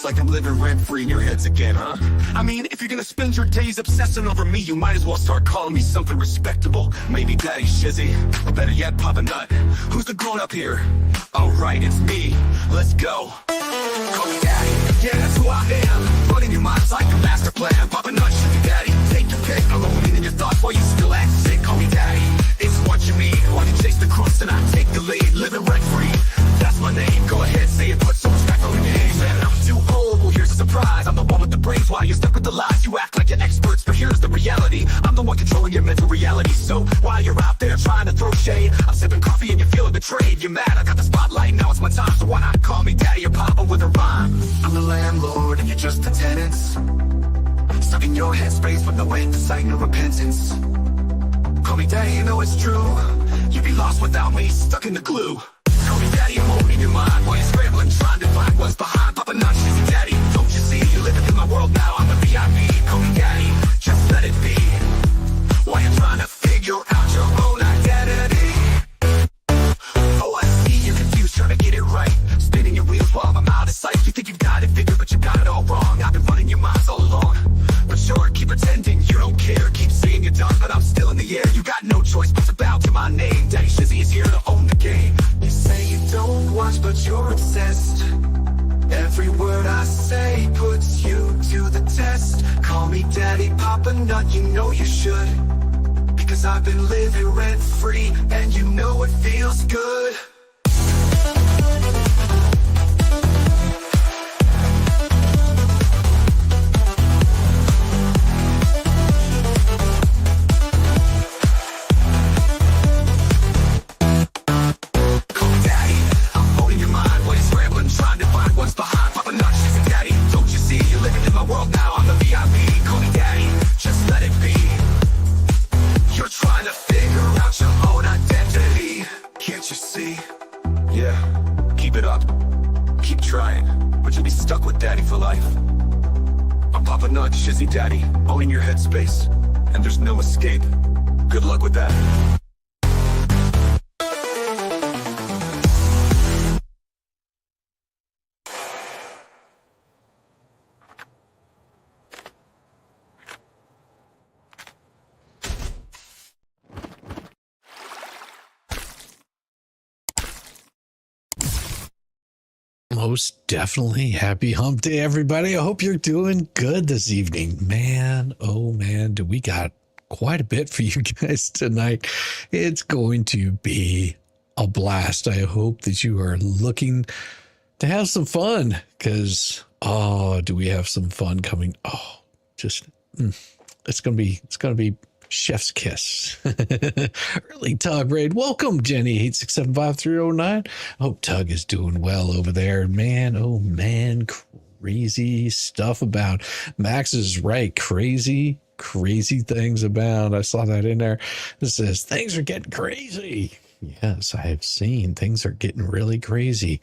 like I'm living rent-free in your heads again, huh? I mean, if you're gonna spend your days obsessing over me, you might as well start calling me something respectable. Maybe Daddy Shizzy, or better yet, Papa Nut. Who's the grown-up here? Alright, it's me. Let's go. Call me Daddy. Yeah, that's who I am. Running your mind's like a master plan. Papa Nut, Shizzy Daddy. Take your pick. I'm alone in your thoughts while you still act sick. Call me Daddy. It's what you mean. Why you chase the crust and I take the lead? Living rent-free. That's my name. Go ahead, say it. Put some respect on your name. Man, I'm too old. Well, here's a surprise. I'm the one with the brains. While you're stuck with the lies, you act like you're experts. But here's the reality. I'm the one controlling your mental reality. So while you're out there trying to throw shade, I'm sipping coffee and you're feeling betrayed. You're mad. I got the spotlight. Now it's my time. So why not call me Daddy or Papa with a rhyme? I'm the landlord and you're just the tenants. Stuck in your headspace with no insight, no repentance. Call me Daddy, you know it's true. You'd be lost without me, stuck in the glue. Call me Daddy, I'm holding your mind while you're scrambling, trying to find what's behind. Papa Nut, Shizzy Daddy, don't you see? You're living in my world now, I'm the VIP. Call me Daddy, just let it be. While you're trying to figure out your own identity. Oh, I see you're confused, trying to get it right. Spinning your wheels while I'm out of sight. You think you've got it figured, but you got it all wrong. I've been running your minds all along. But sure, keep pretending you don't care. Keep saying you're done, but I'm still in the air. You got no choice but to bow to my name. Daddy Shizzy is here to own the game. You say you don't watch, but you're obsessed. Every word I say puts you to the test. Call me Daddy, Papa Nut, you know you should. Because I've been living rent-free, and you know it feels good. Shizzy Daddy, owning your headspace, and there's no escape. Good luck with that. Most definitely. Happy hump day, everybody. I hope you're doing good this evening. Man, oh man, do we got quite a bit for you guys tonight. It's going to be a blast. I hope that you are looking to have some fun because, oh, do we have some fun coming? Oh, just, it's going to be chef's kiss. Early Tug Raid. Welcome, Jenny 8675309. I hope Tug is doing well over there. Man, oh man, crazy stuff about. Max is right. Crazy things about. I saw that in there. It says things are getting crazy. Yes, I have seen things are getting really crazy.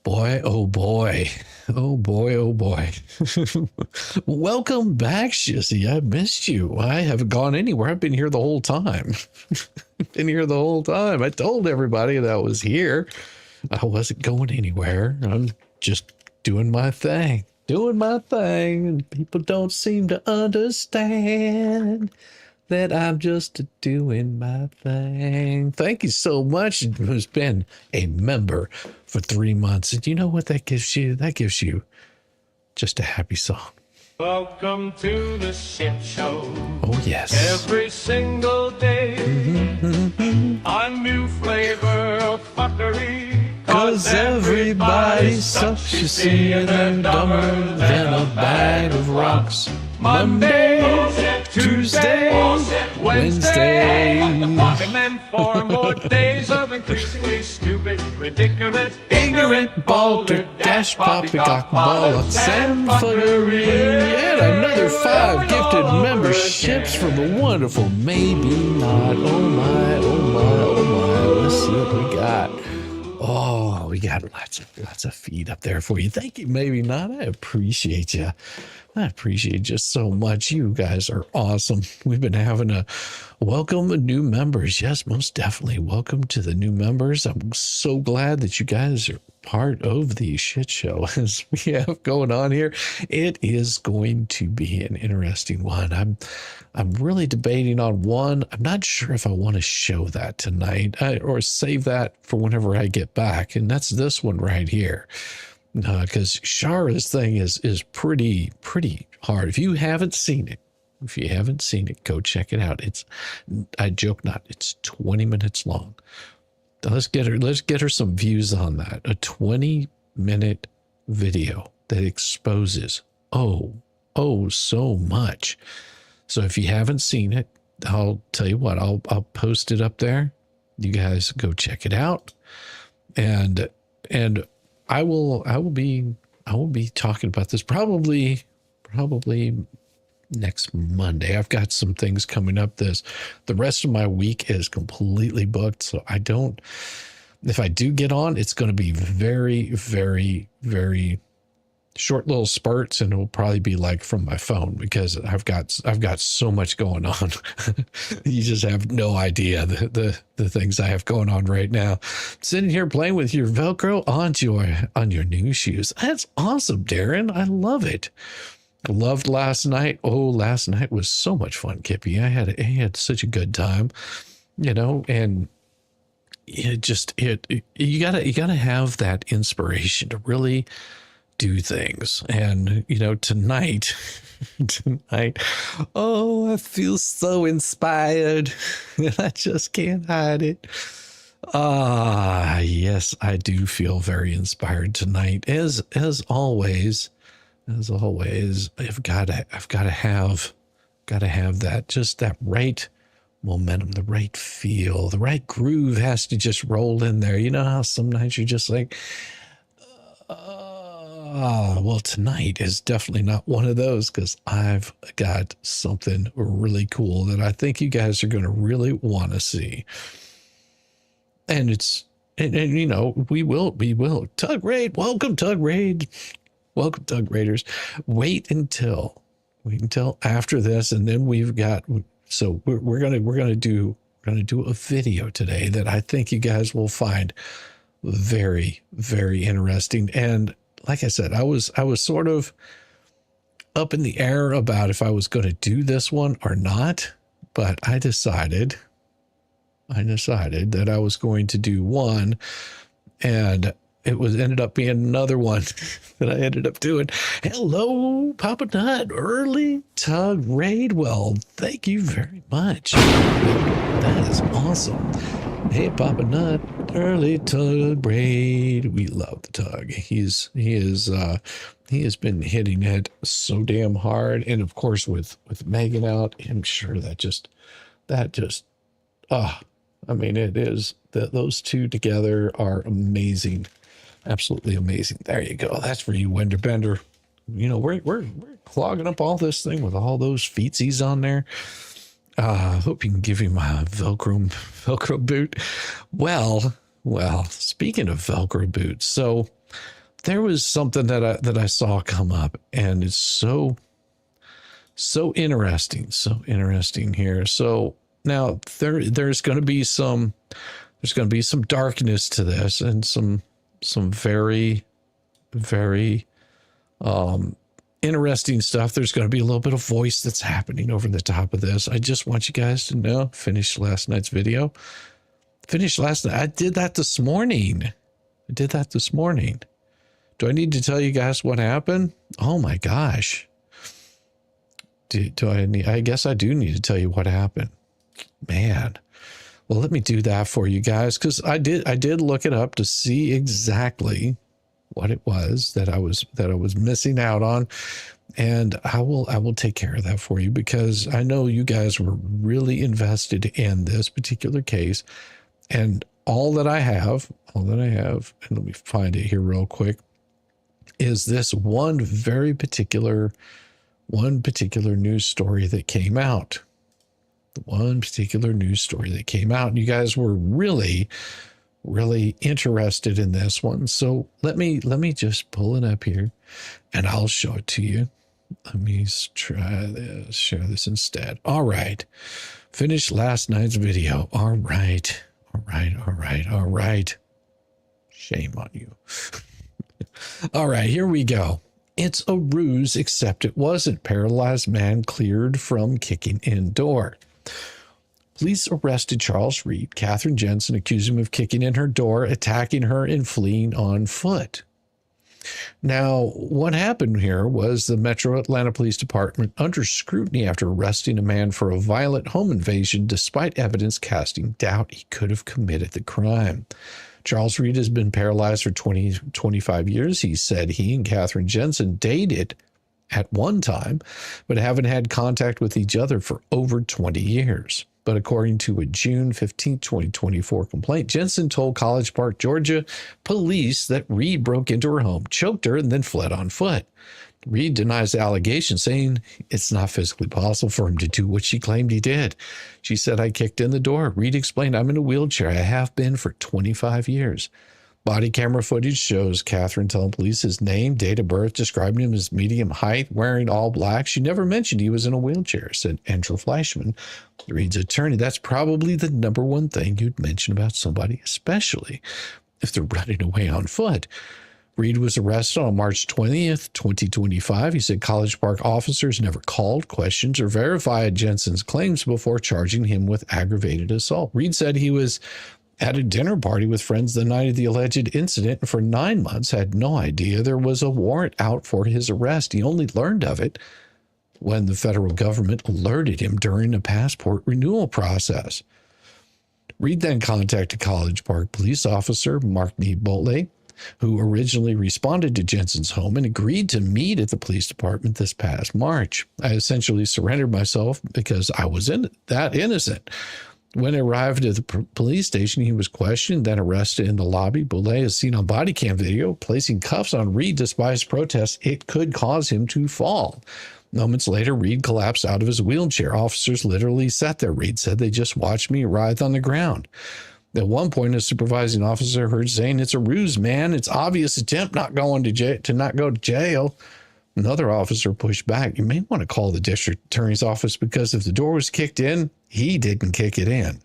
Boy, oh boy. Oh boy, oh boy. Welcome back, Shizzy. I missed you. I haven't gone anywhere. I've been here the whole time. I told everybody that I was here. I wasn't going anywhere. I'm just doing my thing. And people don't seem to understand that I'm just doing my thing. Thank you so much. Who's been a member for 3 months. And you know what that gives you? That gives you just a happy song. Welcome to the shit show. Oh, yes. Every single day, a new flavor of fuckery. Cause everybody sucks, you see, and they're dumber than a bag of rocks. Monday, Tuesday, Wednesday. And then 4 more days of increasingly stupid, ridiculous, ignorant, balder, dash, poppycock, bollocks, and fuckery. And another 5 gifted memberships from the wonderful Maybe Not. Oh my, oh my, oh my. Let's see what we got. Oh, we got lots of feed up there for you. Thank you, Maybe Not. I appreciate you. I appreciate you so much. You guys are awesome. We've been having a welcome new members. Yes, most definitely. Welcome to the new members. I'm so glad that you guys are part of the shit show as we have going on here. It is going to be an interesting one. I'm really debating on one. I'm not sure if I want to show that tonight or save that for whenever I get back. And that's this one right here. Because Shara's thing is pretty hard. If you haven't seen it, go check it out. I joke not, it's 20 minutes long. Let's get her some views on that. A 20-minute video that exposes so much. So if you haven't seen it, I'll tell you what, I'll post it up there. You guys go check it out. And I will be talking about this probably next Monday. I've got some things coming up. The rest of my week is completely booked, so if I do get on, it's going to be very, very, very short little spurts, and it will probably be like from my phone because I've got so much going on. You just have no idea the things I have going on right now. Sitting here playing with your Velcro on your new shoes. That's awesome, Darren. I love it. I loved last night. Oh, last night was so much fun, Kippy. I had such a good time, and you gotta have that inspiration to really do things. And tonight, oh, I feel so inspired, and I just can't hide it. Yes, I do feel very inspired tonight. As always, I've got to have that, just that right momentum, the right feel, the right groove has to just roll in there. You know how some nights you're just like, well, tonight is definitely not one of those, because I've got something really cool that I think you guys are going to really want to see. And we will. Tug Raid, welcome, Tug Raid. Welcome, Tug Raiders. Wait until after this, and then we're gonna do a video today that I think you guys will find very, very interesting. And like I said, I was sort of up in the air about if I was going to do this one or not, but I decided that I was going to do one, and it ended up being another one that I ended up doing. Hello, Papa Nut, early Tug Raid. Well, thank you very much. That is awesome. Hey, Papa Nut, early Tug Raid. We love the Tug. He has been hitting it so damn hard, and of course with Megan out, I'm sure that just I mean, it is that those two together are amazing. Absolutely amazing. There you go. That's for you, Wenderbender. We're clogging up all this thing with all those feetsies on there. Hope you can give him a Velcro boot. Well, speaking of Velcro boots, so there was something that I saw come up, and it's so interesting. So interesting here. So now there's going to be some darkness to this, and some very, very interesting stuff. There's going to be a little bit of voice that's happening over the top of this. I just want you guys to know, finished last night's video. I did that this morning. Do I need to tell you guys what happened? Oh my gosh. I guess I do need to tell you what happened. Man. Well, let me do that for you guys, because I did look it up to see exactly what it was that I was missing out on, and I will take care of that for you, because I know you guys were really invested in this particular case. And all that I have, and let me find it here real quick, is this one particular news story that came out. And you guys were really, really interested in this one. So let me just pull it up here, and I'll show it to you. Let me try this, share this instead. All right. Finished last night's video. All right. Shame on you. All right, here we go. It's a ruse, except it wasn't. Paralyzed man cleared from kicking in door. Police arrested Charles Reed. Catherine Jensen accused him of kicking in her door, attacking her, and fleeing on foot. Now, what happened here was the Metro Atlanta Police Department under scrutiny after arresting a man for a violent home invasion, despite evidence casting doubt he could have committed the crime. Charles Reed has been paralyzed for 25 years. He said he and Catherine Jensen dated at one time, but haven't had contact with each other for over 20 years. But according to a June 15, 2024 complaint, Jensen told College Park, Georgia police that Reed broke into her home, choked her, and then fled on foot. Reed denies the allegation, saying it's not physically possible for him to do what she claimed he did. She said, I kicked in the door. Reed explained, I'm in a wheelchair. I have been for 25 years. Body camera footage shows Catherine telling police his name, date of birth, describing him as medium height, wearing all black. She never mentioned he was in a wheelchair, said Andrew Fleischman, Reed's attorney. That's probably the number one thing you'd mention about somebody, especially if they're running away on foot. Reed was arrested on March 20th, 2025. He said College Park officers never called, questioned, or verified Jensen's claims before charging him with aggravated assault. Reed said he was at a dinner party with friends the night of the alleged incident and for 9 months had no idea there was a warrant out for his arrest. He only learned of it when the federal government alerted him during a passport renewal process. Reed then contacted College Park police officer Mark Bolle, who originally responded to Jensen's home and agreed to meet at the police department this past March. I essentially surrendered myself because I was that innocent. When he arrived at the police station, he was questioned, then arrested in the lobby. Boulay is seen on body cam video placing cuffs on Reed despite his protests. It could cause him to fall. Moments later, Reed collapsed out of his wheelchair. Officers literally sat there. Reed said, they just watched me writhe on the ground. At one point, a supervising officer heard saying, it's a ruse, man. It's obvious attempt not going to not go to jail. Another officer pushed back. You may want to call the district attorney's office because if the door was kicked in, he didn't kick it in.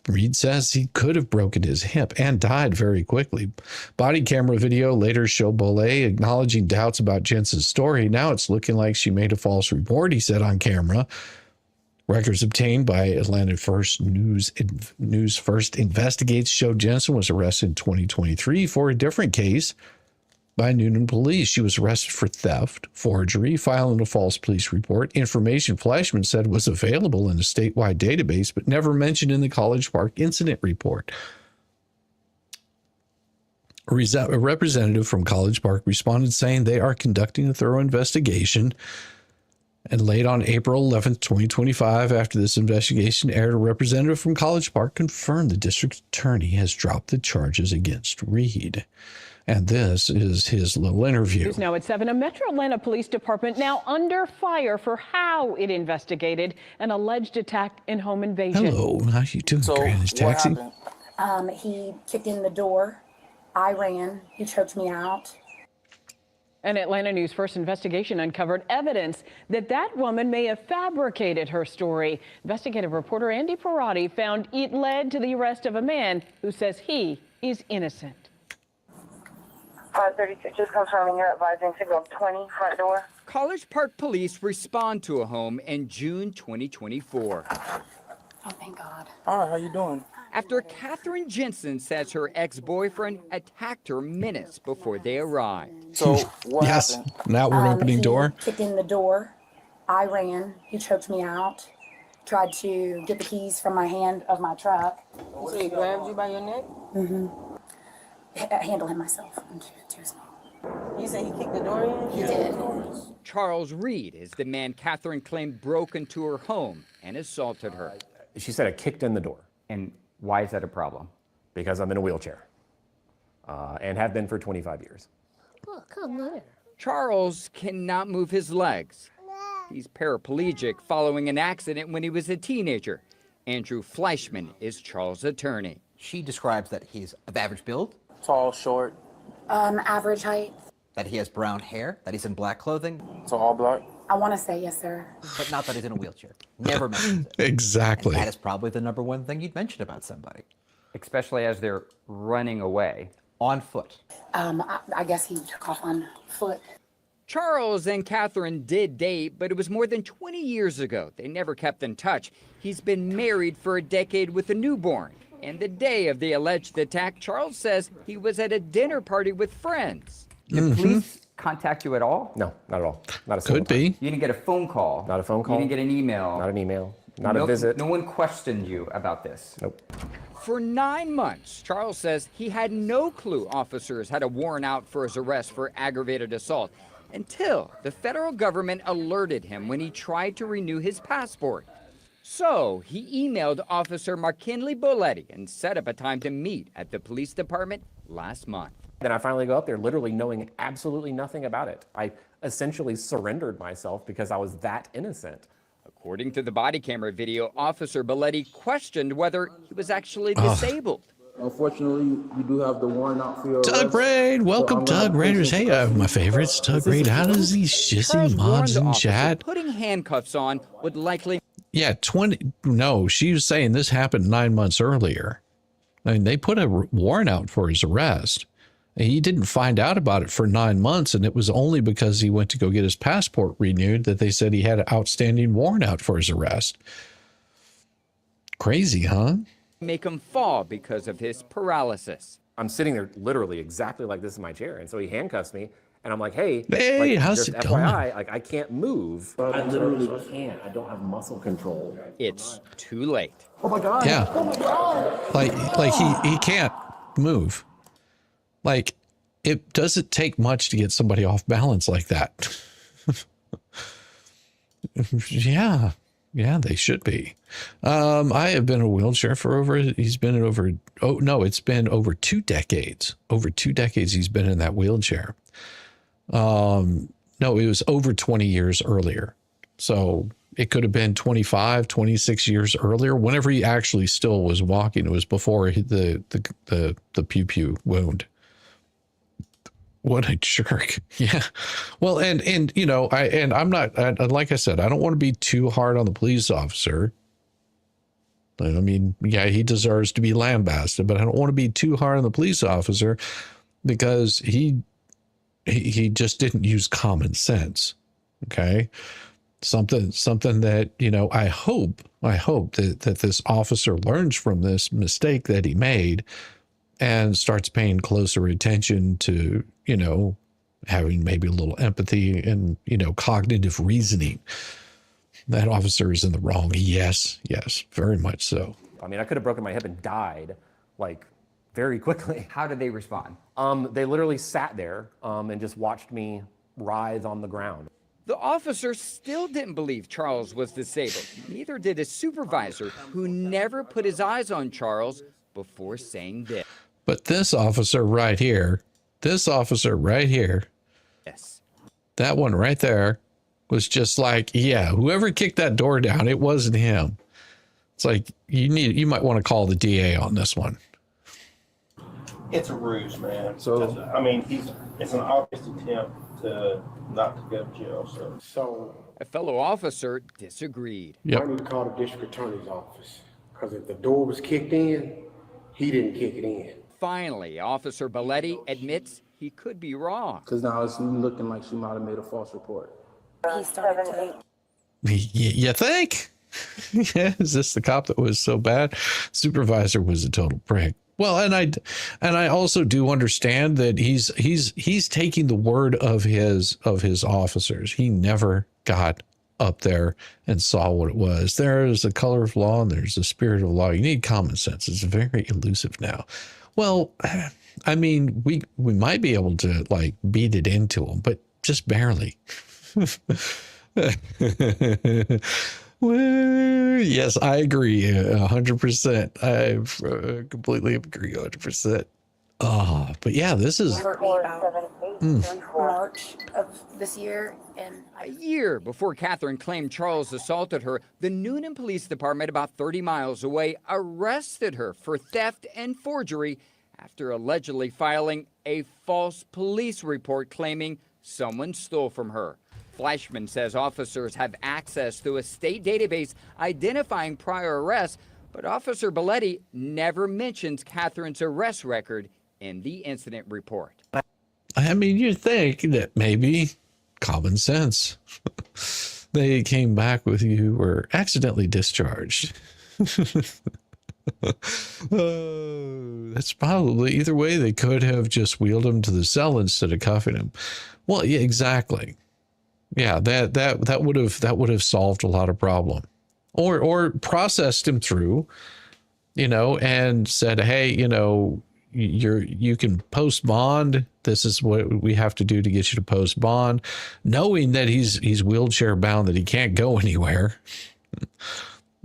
Reed says he could have broken his hip and died very quickly. Body camera video later showed Bolle acknowledging doubts about Jensen's story. Now it's looking like she made a false report, he said on camera. Records obtained by Atlanta First News First Investigates showed Jensen was arrested in 2023 for a different case by Noonan police. She was arrested for theft, forgery, filing a false police report. Information Fleischman said was available in a statewide database, but never mentioned in the College Park incident report. A representative from College Park responded saying they are conducting a thorough investigation. And late on April 11th, 2025, after this investigation aired, a representative from College Park confirmed the district attorney has dropped the charges against Reed. And this is his little interview. News now at 7. A Metro Atlanta Police Department now under fire for how it investigated an alleged attack and home invasion. Hello, how you doing, Greenwich Taxi? He kicked in the door. I ran. He choked me out. An Atlanta News First investigation uncovered evidence that woman may have fabricated her story. Investigative reporter Andy Parati found it led to the arrest of a man who says he is innocent. 536, just confirming you're advising signal 20, front door. College Park police respond to a home in June 2024. Oh, thank God. All right, how you doing? After Catherine Jensen says her ex-boyfriend attacked her minutes before they arrived. So what Yes, happened? now we're opening He door. kicked in the door. I ran. He choked me out. Tried to get the keys from my hand of my truck. So he grabbed you by your neck? Handle him myself. I'm too small. You say he kicked the door in? He did. Charles Reed is the man Catherine claimed broke into her home and assaulted her. She said I kicked in the door. And why is that a problem? Because I'm in a wheelchair and have been for 25 years. Oh, come on. Charles cannot move his legs. He's paraplegic following an accident when he was a teenager. Andrew Fleischman is Charles' attorney. She describes that he's of average build, Tall, short, Average height. that he has brown hair, that he's in black clothing, so all black. I want to say yes, sir. but not that he's in a wheelchair. Never mentions it. Exactly. That is probably the number one thing you'd mention about somebody. especially as they're running away? On foot. I guess he took off on foot. Charles and Catherine did date, but it was more than 20 years ago. They never kept in touch. He's been married for a decade with a newborn. And the day of the alleged attack, Charles says he was at a dinner party with friends. Did police contact you at all? No, not at all. Not a single Could be. You didn't get a phone call? Not a phone call. You didn't get an email? Not an email. Not a visit. No one questioned you about this? Nope. For 9 months, Charles says he had no clue officers had a warrant out for his arrest for aggravated assault until the federal government alerted him when he tried to renew his passport. So he emailed Officer McKinley Boletti and set up a time to meet at the police department last month. Then I finally go up there literally knowing absolutely nothing about it. I essentially surrendered myself because I was that innocent. According to the body camera video, Officer Boletti questioned whether he was actually disabled. Unfortunately, you do have the warrant out for your Doug arrest. Raid, welcome Doug Raiders. Hey, my favorites, Doug Raid. How does these Charles shizzy warned mods the in officer chat? putting handcuffs on would likely Yeah, 20. No, she was saying this happened 9 months earlier. I mean, they put a warrant out for his arrest. He didn't find out about it for 9 months, and it was only because he went to go get his passport renewed that they said he had an outstanding warrant out for his arrest. Crazy, huh? make him fall because of his paralysis. I'm sitting there literally exactly like this in my chair. And so he handcuffs me and I'm like, hey, Hey, like, how's just it going? FYI, like I can't move. I literally can't. I don't have muscle control. It's too late. Oh my God. Yeah. Oh my God. Like he can't move. Like it doesn't take much to get somebody off balance like that. Yeah. Yeah, they should be. I have been in a wheelchair for it's been over 2 decades. Over 2 decades he's been in that wheelchair. No, it was over 20 years earlier. So it could have been 25, 26 years earlier. Whenever he actually still was walking, it was before the pew wound. What a jerk. Yeah. Well, and you know, I'm not, like I said, I don't want to be too hard on the police officer. I mean, yeah, he deserves to be lambasted, but I don't want to be too hard on the police officer because he just didn't use common sense. Okay. Something that, you know, I hope that this officer learns from this mistake that he made and starts paying closer attention to, you know, having maybe a little empathy and, you know, cognitive reasoning. That officer is in the wrong. Yes, very much so. I mean, I could have broken my hip and died like very quickly. How did they respond? They literally sat there and just watched me writhe on the ground. The officer still didn't believe Charles was disabled. Neither did his supervisor, who never put his eyes on Charles before saying this. But this officer right here, yes, that one right there was just like, yeah, whoever kicked that door down, it wasn't him. It's like, you might want to call the DA on this one. It's a ruse, man. So, I mean, it's an obvious attempt to not to go to jail. So A fellow officer disagreed. Yep. I need to call the district attorney's office because if the door was kicked in, he didn't kick it in. Finally, Officer Boletti admits he could be wrong. Because now it's looking like she might have made a false report. He started to. You think? Yeah, is this the cop that was so bad? Supervisor was a total prick. Well, and I also do understand that he's taking the word of his officers. He never got up there and saw what it was. There is a color of law and there's a spirit of law. You need common sense. It's very elusive now. Well, I mean, we might be able to like beat it into him, but just barely. Well, yes, I agree 100%. I completely agree 100%. But yeah, this is March of this year, and A year before Catherine claimed Charles assaulted her, the Noonan Police Department, about 30 miles away, arrested her for theft and forgery after allegedly filing a false police report claiming someone stole from her. Fleischman says officers have access to a state database identifying prior arrests, But Officer Belletti never mentions Catherine's arrest record in the incident report. I mean, you'd think that maybe common sense. They came back with you were accidentally discharged. That's probably either way. They could have just wheeled him to the cell instead of cuffing him. Well, yeah, exactly. Yeah, that would have solved a lot of problem, or processed him through, and said, hey, you can post bond. This is what we have to do to get you to post bond, knowing that he's wheelchair bound, that he can't go anywhere.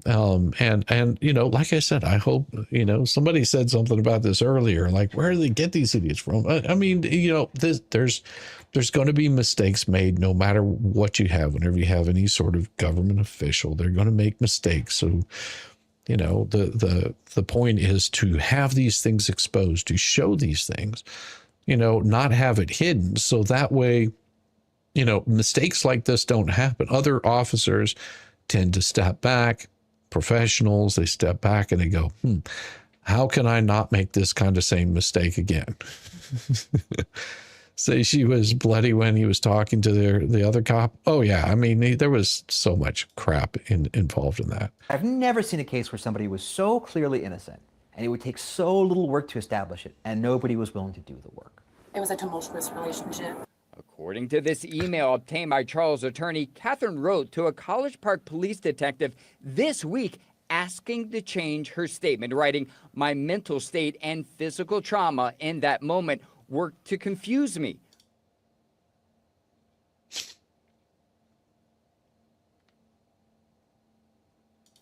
And like I said, I hope, somebody said something about this earlier, like, where do they get these idiots from? I mean, there's going to be mistakes made no matter what you have. Whenever you have any sort of government official, they're going to make mistakes. So, the point is to have these things exposed, to show these things, not have it hidden. So that way, mistakes like this don't happen. Other officers tend to step back. Professionals, they step back and they go, how can I not make this kind of same mistake again? Say she was bloody when he was talking to the other cop. Oh yeah, I mean, there was so much crap involved in that. I've never seen a case where somebody was so clearly innocent and it would take so little work to establish it, and nobody was willing to do the work. It was a tumultuous relationship. According to this email obtained by Charles' attorney, Catherine wrote to a College Park police detective this week asking to change her statement, writing, "My mental state and physical trauma in that moment worked to confuse me.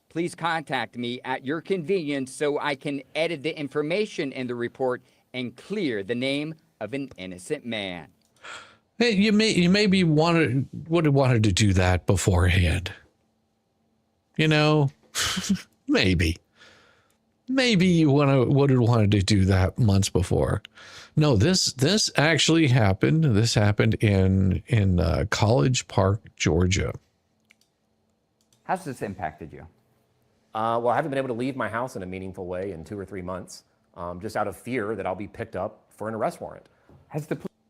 Please contact me at your convenience so I can edit the information in the report and clear the name of an innocent man." Hey, you maybe would have wanted to do that beforehand. Maybe you would have wanted to do that months before. No, this actually happened. This happened in College Park, Georgia. How's this impacted you? Well, I haven't been able to leave my house in a meaningful way in 2 or 3 months, just out of fear that I'll be picked up for an arrest warrant.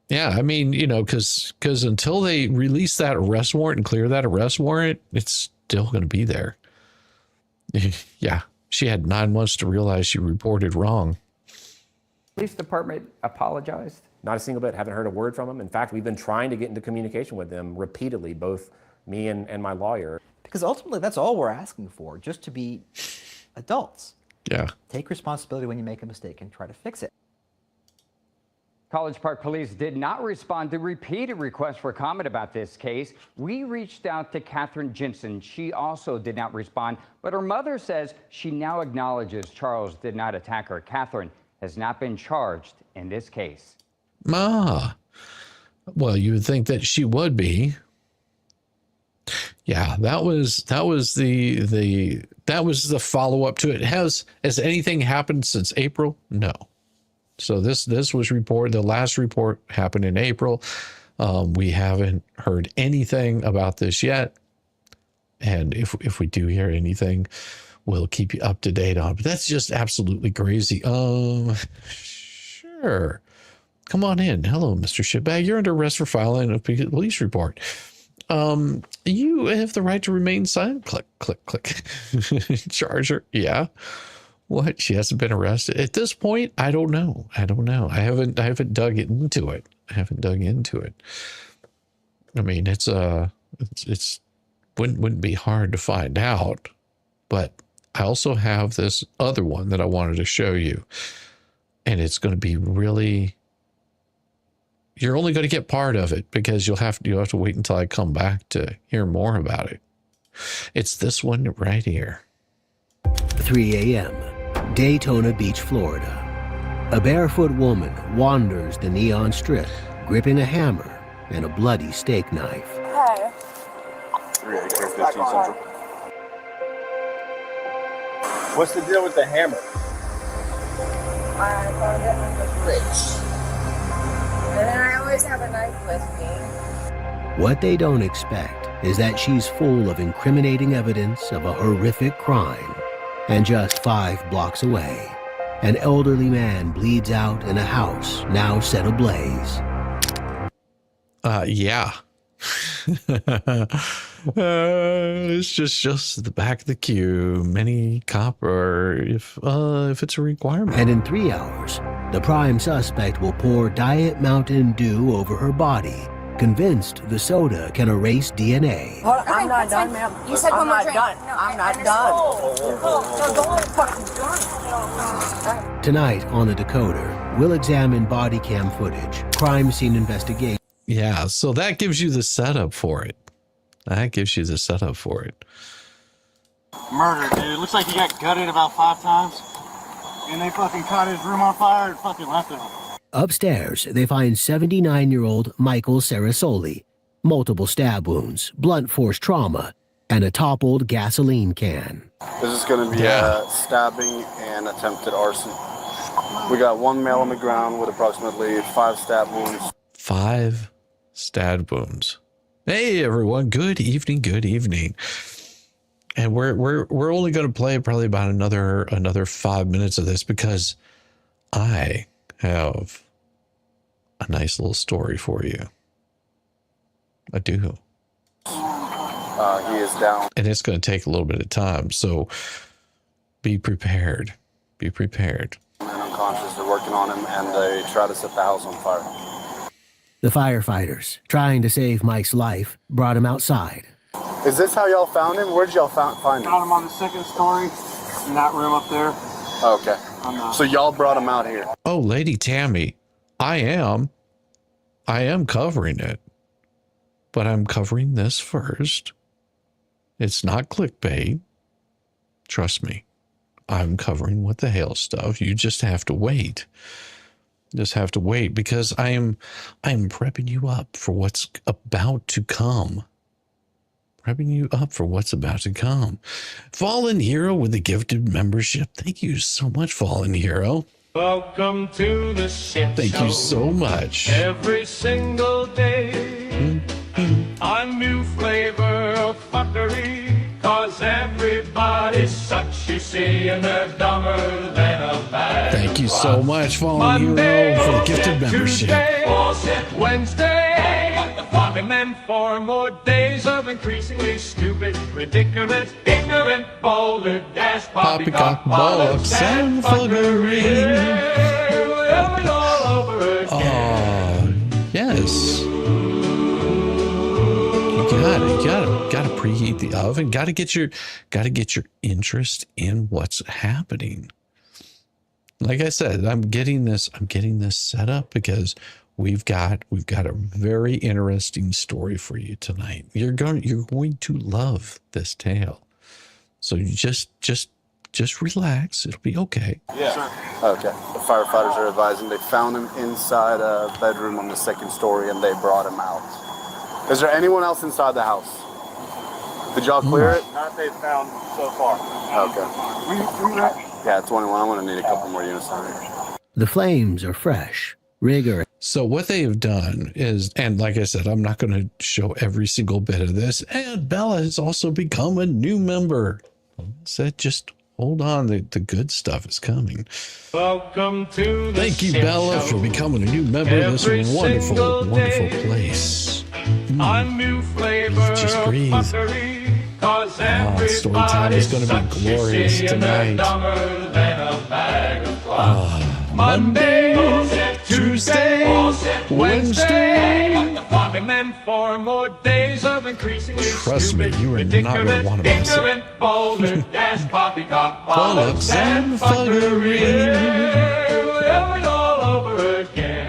Yeah, I mean, because until they release that arrest warrant and clear that arrest warrant, it's still going to be there. Yeah, she had 9 months to realize she reported wrong. Police department apologized? Not a single bit. Haven't heard a word from them. In fact, we've been trying to get into communication with them repeatedly, both me and my lawyer. Because ultimately, that's all we're asking for, just to be adults. Yeah. Take responsibility when you make a mistake and try to fix it. College Park police did not respond to repeated requests for comment about this case. We reached out to Catherine Jensen. She also did not respond, but her mother says she now acknowledges Charles did not attack her. Catherine has not been charged in this case. Well, you would think that she would be. Yeah, that was the follow-up to it. Has anything happened since April? No. So this was reported. The last report happened in April. We haven't heard anything about this yet. And if we do hear anything, we'll keep you up to date on it. But that's just absolutely crazy. Sure. Come on in. Hello, Mr. Shitbag. You're under arrest for filing a police report. You have the right to remain silent. Click, click, click. Charger. Yeah. What? She hasn't been arrested at this point? I don't know. I haven't dug into it. I mean, it's wouldn't be hard to find out, but I also have this other one that I wanted to show you, and it's going to be really. You're only going to get part of it because you'll have to wait until I come back to hear more about it. It's this one right here. 3 a.m. Daytona Beach, Florida. A barefoot woman wanders the neon strip, gripping a hammer and a bloody steak knife. Hey. 315 Central. What's the deal with the hammer? I found it in the fridge. And then I always have a knife with me. What they don't expect is that she's full of incriminating evidence of a horrific crime And just 5 blocks away, an elderly man bleeds out in a house now set ablaze. Yeah. It's just the back of the queue. Many copper if it's a requirement. And in 3 hours, the prime suspect will pour Diet Mountain Dew over her body, convinced the soda can erase DNA. I'm not done, ma'am. You said one more drink. I'm not done. Tonight on The Decoder, we'll examine body cam footage, crime scene investigation. Yeah, so that gives you the setup for it. That gives you the setup for it. Murder, dude. Looks like he got gutted about 5 times. And they fucking caught his room on fire and fucking left him. Upstairs, they find 79-year-old Michael Sarasoli, multiple stab wounds, blunt force trauma, and a toppled gasoline can. This is going to be a stabbing and attempted arson. We got 1 male on the ground with approximately 5 stab wounds. 5 stab wounds. Hey everyone, good evening, good evening. And we're only going to play probably about another 5 minutes of this because I have a nice little story for you. I do. He is down. And it's going to take a little bit of time, so be prepared. Be prepared. And unconscious, they're working on him, and they try to set the house on fire. The firefighters, trying to save Mike's life, brought him outside. Is this how y'all found him? Where did y'all find him? Got him on the 2nd story in that room up there. Okay. So y'all brought him out here. Oh, Lady Tammy, I am covering it, but I'm covering this first. It's not clickbait. Trust me. I'm covering what the hell stuff. You just have to wait. Just have to wait because I am prepping you up for what's about to come. Prepping you up for what's about to come. Fallen Hero with the gifted membership. Thank you so much, Fallen Hero. Welcome to the shit Thank show. you so much. Every single day, a new flavor of fuckery. Cause everybody's such, you see, and they're dumber than a bag. Thank you so much, Fallen Hero, for the gifted membership. Tuesday, Wednesday, and then 4 more days of increasingly stupid, ridiculous, ignorant, boulder dash, Poppycock, bollocks, and fuckery. All over again. Oh, yes. You gotta preheat the oven. Gotta get your interest in what's happening. Like I said, I'm getting this set up because we've got a very interesting story for you tonight. You're going to love this tale. So you just relax. It'll be okay. Yeah. Okay. The firefighters are advising they found him inside a bedroom on the 2nd story and they brought him out. Is there anyone else inside the house? Did y'all clear it? Not they've found so far. Okay. Yeah, 21. I'm going to need a couple more units on here. The flames are fresh. Rigor. So what they have done is, and like I said, I'm not going to show every single bit of this. And Bella has also become a new member. Said, just hold on. The good stuff is coming. Welcome to the Thank you, Bella, for becoming a new member of this wonderful, wonderful place. A new flavor Just breathe. of fuckery. Cause story time is going to be glorious tonight. Monday, Tuesday, Wednesday, and then 4 more days of increasingly Trust me, you are not going to want to miss it. boulder dash, poppycock, Bollocks and fuckery. All over again.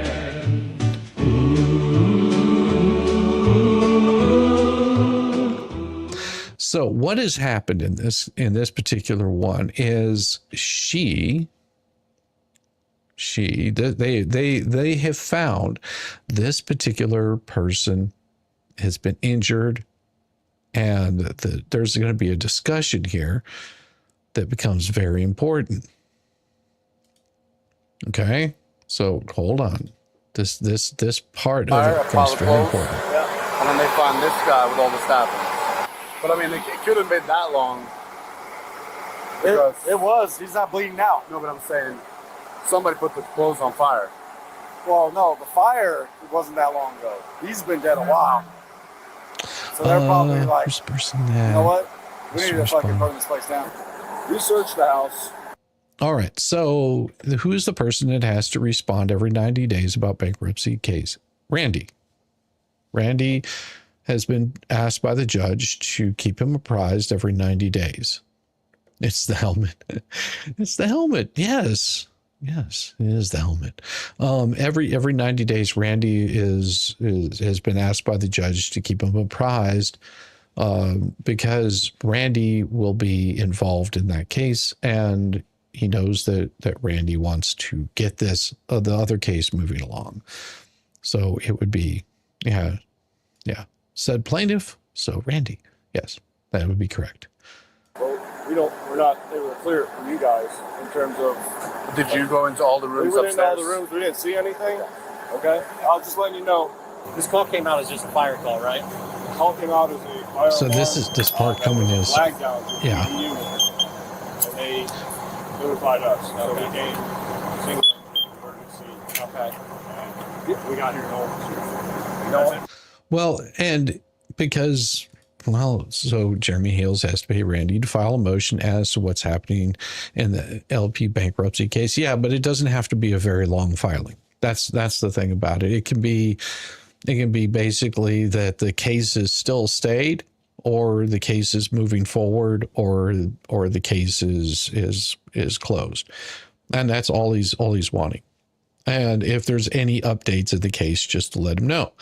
So what has happened in this particular one is they have found this particular person has been injured, and there's going to be a discussion here that becomes very important. Okay, so hold on. This part of it becomes very important. Yeah. And then they find this guy with all the stabbings. But I mean, it could have been that long. It was. He's not bleeding out. No, but I'm saying somebody put the clothes on fire. Well, no, the fire wasn't that long ago. He's been dead a while. So they're probably like, who's the person you that know what? We has need to to fucking respond? burn this place down. We searched the house. All right. So who's the person that has to respond every 90 days about bankruptcy case? Randy. Randy has been asked by the judge to keep him apprised every 90 days. It's the helmet. It's the helmet. Yes. Yes, it is the helmet. Every 90 days, Randy has been asked by the judge to keep him apprised because Randy will be involved in that case, and he knows that Randy wants to get this the other case moving along. So it would be, yeah, said plaintiff. So Randy, yes, that would be correct. Well, we're not able to clear it from you guys in terms of. Did you go into all the rooms upstairs? We went into all the rooms. We didn't see anything. Okay. I was just letting you know. This call came out as just a fire call, right? The call came out as a fire So alarm. this part coming is, Flag down. yeah. And they notified us. So we came. Single emergency. Okay. And we got here no. Well, and because, well, so Jeremy Hales has to pay Randy to file a motion as to what's happening in the LP bankruptcy case. Yeah, but it doesn't have to be a very long filing. That's the thing about it. It can be basically that the case is still stayed, or the case is moving forward, or the case is closed. And that's all he's wanting. And if there's any updates of the case, just to let him know.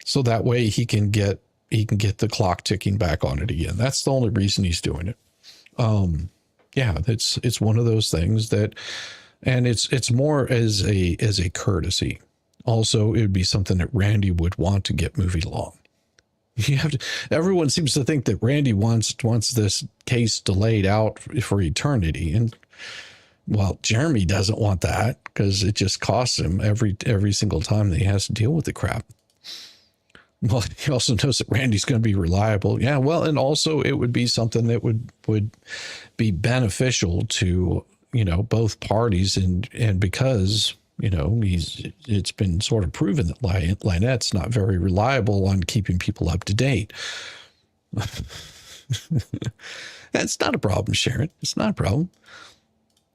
So that way he can get the clock ticking back on it again. That's the only reason he's doing it. Yeah, it's one of those things that, and it's more as a courtesy. Also, it would be something that Randy would want to get moving along. You have to. Everyone seems to think that Randy wants this case delayed out for eternity, and well, Jeremy doesn't want that because it just costs him every single time that he has to deal with the crap. Well, he also knows that Randy's going to be reliable. Yeah, well, and also it would be something that would be beneficial to, both parties, and because, it's been sort of proven that Lynette's not very reliable on keeping people up to date. That's not a problem, Sharon. It's not a problem.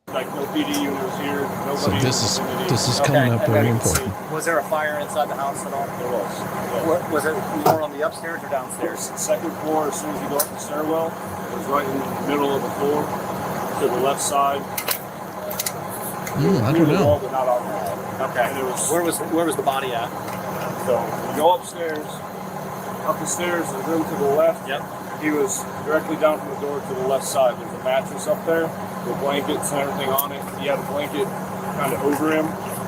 Like no PD unit was here. Nobody. So this is coming up very important. Was there a fire inside the house at all? There was. Yeah. Was it more on the upstairs or downstairs? Second floor. As soon as you go up the stairwell, it was right in the middle of the floor to the left side. I don't know. Wall, but not on the wall. Okay. And it was, where was the body at? So you go upstairs, up the stairs, the room to the left. Yep. He was directly down from the door to the left side. There's a mattress up there with blankets and everything on it. He had a blanket kind of over him,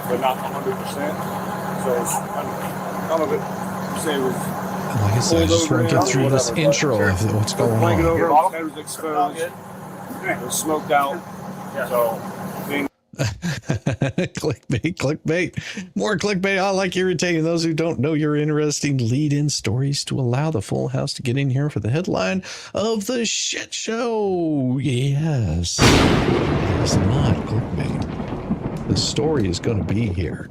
but not 100%. So it's some of it, you say, was. Like I said, I just want to get through this intro of what's going Blanket on. over him, his head was exposed. It was smoked out. So. Clickbait. More clickbait. I like irritating those who don't know your interesting lead-in stories to allow the full house to get in here for the headline of the shit show. Yes. It's not clickbait. The story is going to be here.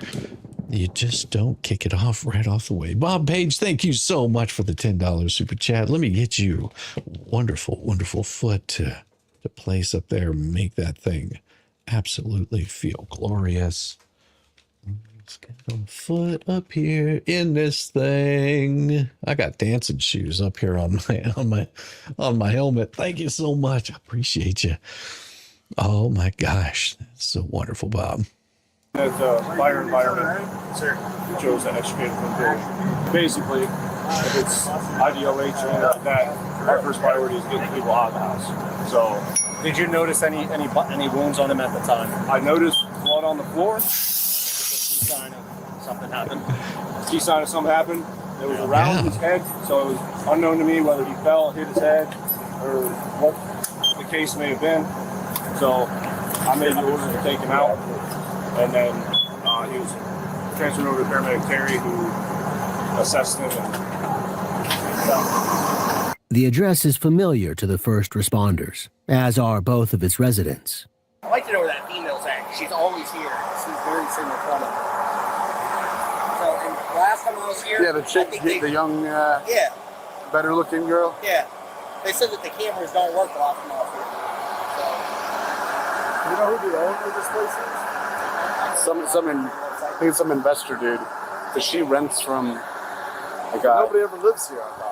You just don't kick it off right off the way. Bob Page, thank you so much for the $10 super chat. Let me get you a wonderful, wonderful foot to place up there and make that thing absolutely feel glorious. Let's get a foot up here in this thing. I got dancing shoes up here on my helmet. Thank you so much. I appreciate you. Oh my gosh, that's so wonderful, Bob. That's a fire environment. We chose to extricate from the basically, if it's IDLH or anything like that, our first priority is getting people out of the house. So. Did you notice any wounds on him at the time? I noticed blood on the floor. Key sign of something happened. Key sign of something happened. It was around his head, so it was unknown to me whether he fell, hit his head, or what the case may have been. So I made the order to take him out, and then he was transferred over to paramedic Terry, who assessed him. The address is familiar to the first responders, as are both of its residents. I'd like to know where that female's at. She's always here. She's very single funny. So, and last time I was here... Yeah, the chick, the young, yeah. better-looking girl? Yeah. They said that the cameras don't work last time I was here. So. You know who the owner of this place is? I think it's some investor dude. Because she rents from a guy. Nobody ever lives here, I thought.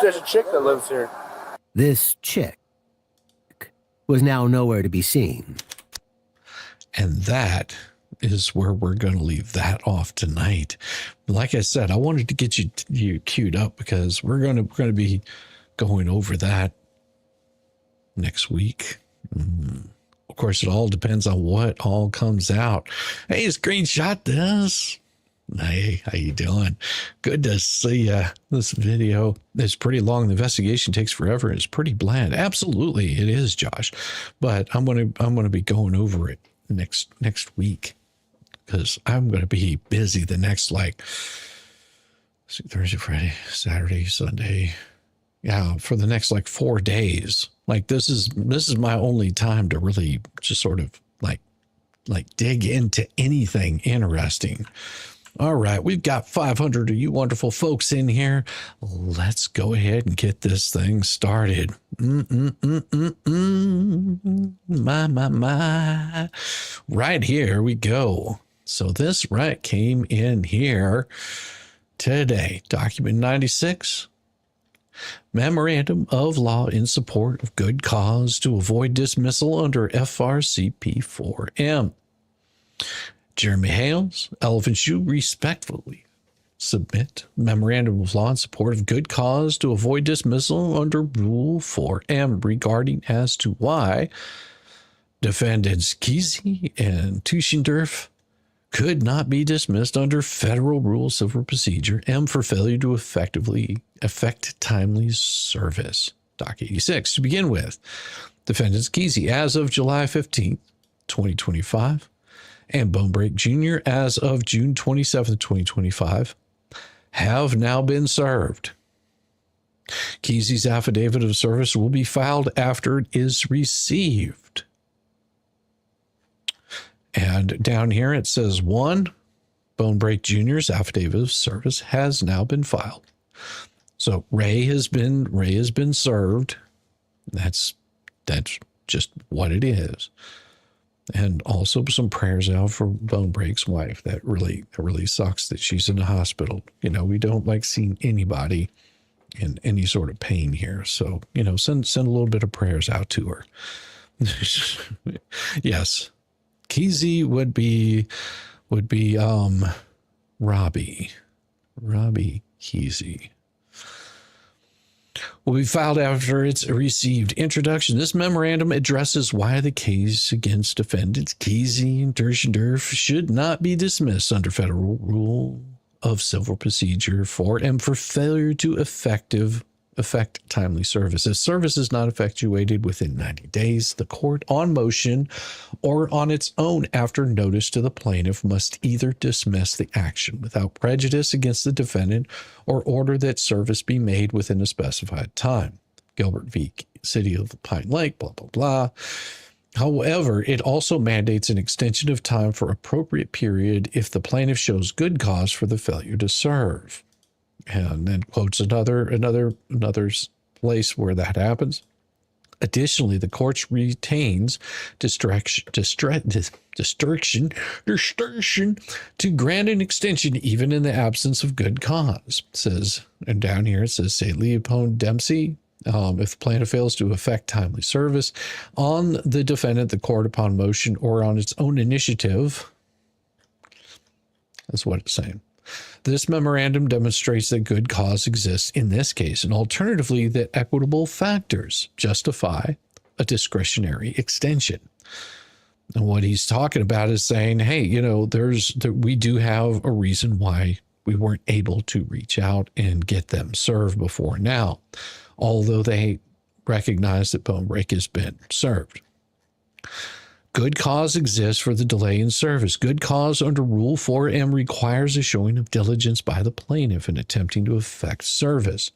There's a chick that lives here. This chick was now nowhere to be seen. And that is where we're going to leave that off tonight. Like I said, I wanted to get you queued up because we're going to be going over that next week. Of course, it all depends on what all comes out. Hey, screenshot this. Hey, how you doing? Good to see you. This video is pretty long. The investigation takes forever. It's pretty bland. Absolutely, it is, Josh. But I'm gonna be going over it next week because I'm gonna be busy the next Thursday, Friday, Saturday, Sunday. Yeah, for the next 4 days. This is my only time to really just sort of like dig into anything interesting. All right, we've got 500 of you wonderful folks in here. Let's go ahead and get this thing started. My. Right, here we go. So this came in here today. Document 96. Memorandum of Law in support of good cause to avoid dismissal under FRCP 4M. Jeremy Hales, Elephant Shoe, respectfully submit Memorandum of Law in support of good cause to avoid dismissal under Rule 4M regarding as to why defendants Kesey and Tuschendorf could not be dismissed under Federal Rule of Civil Procedure M for failure to effect timely service. Doc 86. To begin with, defendants Kesey as of July 15th, 2025, and Bonebreak Jr. as of June 27th, 2025, have now been served. Kesey's affidavit of service will be filed after it is received. And down here it says 1, Bonebreak Jr.'s affidavit of service has now been filed. So Ray has been served. That's just what it is. And also some prayers out for Bonebreak's wife. That really sucks that she's in the hospital. We don't like seeing anybody in any sort of pain here. So, send a little bit of prayers out to her. Yes. Kesey would be Robbie Kesey. Will be filed after it's received. Introduction. This memorandum addresses why the case against defendants Kesey and Tuschendorf should not be dismissed under Federal Rule of Civil Procedure 4M for failure to effect timely service. If service is not effectuated within 90 days, the court on motion or on its own after notice to the plaintiff must either dismiss the action without prejudice against the defendant or order that service be made within a specified time. Gilbert v. City of Pine Lake, blah, blah, blah. However, it also mandates an extension of time for appropriate period if the plaintiff shows good cause for the failure to serve. And then quotes another place where that happens. Additionally, the court retains discretion to grant an extension even in the absence of good cause. It says, and down here it says, say Leopold Dempsey, if the plaintiff fails to effect timely service on the defendant, the court upon motion or on its own initiative. That's what it's saying. This memorandum demonstrates that good cause exists in this case, and alternatively, that equitable factors justify a discretionary extension. And what he's talking about is saying, hey, we do have a reason why we weren't able to reach out and get them served before now, although they recognize that Bonebreak has been served. Good cause exists for the delay in service. Good cause under Rule 4M requires a showing of diligence by the plaintiff in attempting to effect service.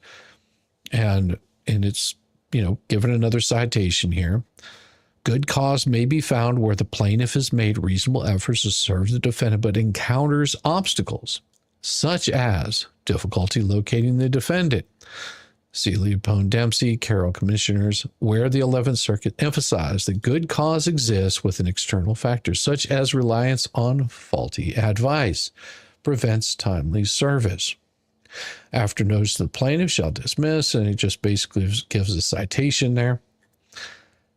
And and it's, given another citation here. Good cause may be found where the plaintiff has made reasonable efforts to serve the defendant, but encounters obstacles, such as difficulty locating the defendant. See Leopold Dempsey, Carroll Commissioners, where the 11th Circuit emphasized that good cause exists with an external factor, such as reliance on faulty advice, prevents timely service. After notice the plaintiff shall dismiss, and it just basically gives a citation there.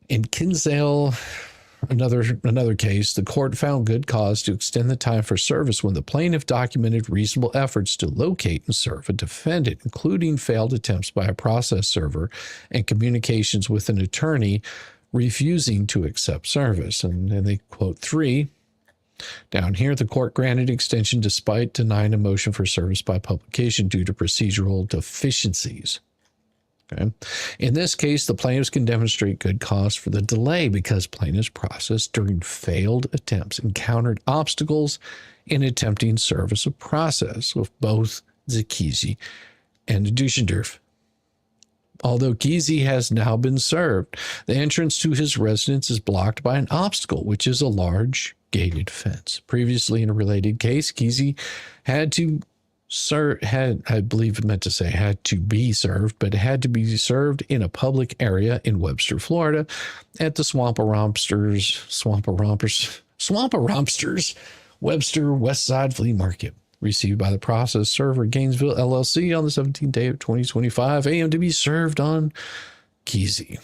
In Kinsale, another case, the court found good cause to extend the time for service when the plaintiff documented reasonable efforts to locate and serve a defendant, including failed attempts by a process server and communications with an attorney refusing to accept service. And then they quote 3. Down here, the court granted extension despite denying a motion for service by publication due to procedural deficiencies. Okay. In this case, the plaintiffs can demonstrate good cause for the delay because plaintiff's process during failed attempts encountered obstacles in attempting service of process with both Zekisi and Duschendorf. Although Kesey has now been served, the entrance to his residence is blocked by an obstacle, which is a large gated fence. Previously in a related case, Kesey had to be served, but had to be served in a public area in Webster, Florida, at the Swamparompsters Webster West Side Flea Market. Received by the process server Gainesville LLC on the 17th day of 2025 AM to be served on Kesey.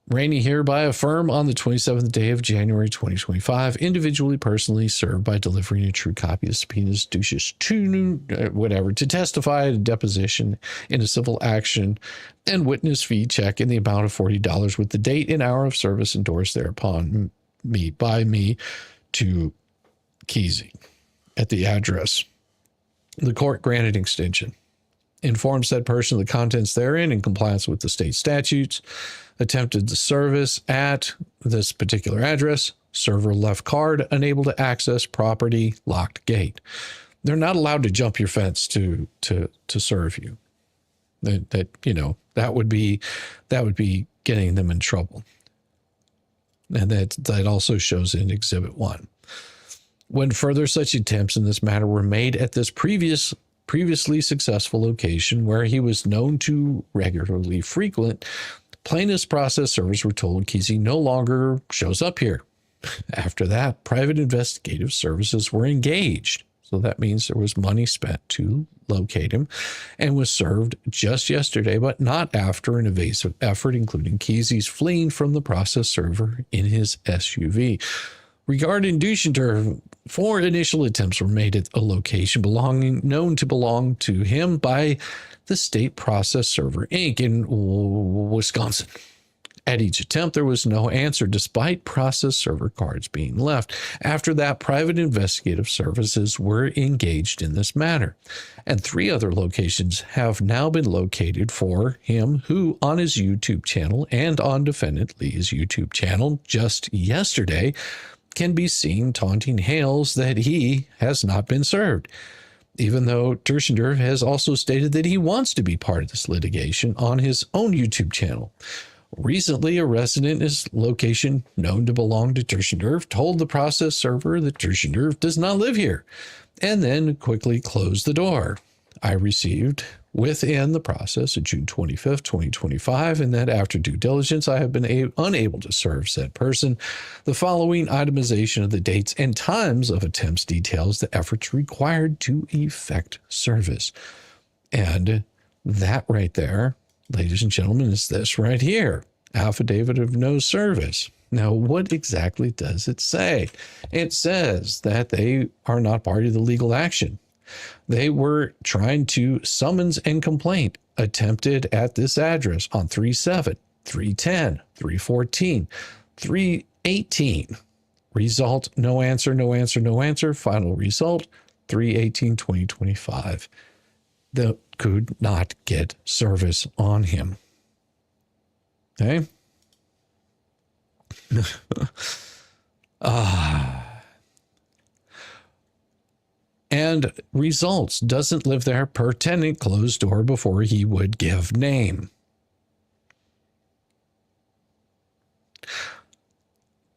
Rainey hereby affirm on the 27th day of January 2025, individually personally served by delivering a true copy of subpoenas to testify at a deposition in a civil action and witness fee check in the amount of $40 with the date and hour of service endorsed thereupon by me to Kesey at the address. The court granted extension. Informed said person of the contents therein in compliance with the state statutes. Attempted the service at this particular address. Server left card, unable to access property, locked gate. They're not allowed to jump your fence to serve you. That would be getting them in trouble. And that also shows in Exhibit 1. When further such attempts in this matter were made at this previously successful location where he was known to regularly frequent, plaintiff's process servers were told Kesey no longer shows up here. After that, private investigative services were engaged. So that means there was money spent to locate him and was served just yesterday, but not after an evasive effort, including Kesey's fleeing from the process server in his SUV. Regarding Duschendorf, 4 initial attempts were made at a location known to belong to him by the State Process Server, Inc. in Wisconsin. At each attempt, there was no answer, despite process server cards being left. After that, private investigative services were engaged in this matter. And 3 other locations have now been located for him, who on his YouTube channel and on Defendant Lee's YouTube channel just yesterday can be seen taunting Hales that he has not been served, even though Duschendorf has also stated that he wants to be part of this litigation on his own YouTube channel. Recently, a resident in his location known to belong to Duschendorf told the process server that Duschendorf does not live here, and then quickly closed the door. I received within the process of June 25th, 2025, and that after due diligence, I have been unable to serve said person. The following itemization of the dates and times of attempts details the efforts required to effect service. And that right there, ladies and gentlemen, is this right here. Affidavit of no service. Now, what exactly does it say? It says that they are not party to the legal action. They were trying to summons and complaint attempted at this address on 3/7, 3/10, 3/14, 3/18. Result, no answer, no answer, no answer. Final result, 3/18/2025. They could not get service on him. Okay? And results, doesn't live there per tenant, closed door before he would give name.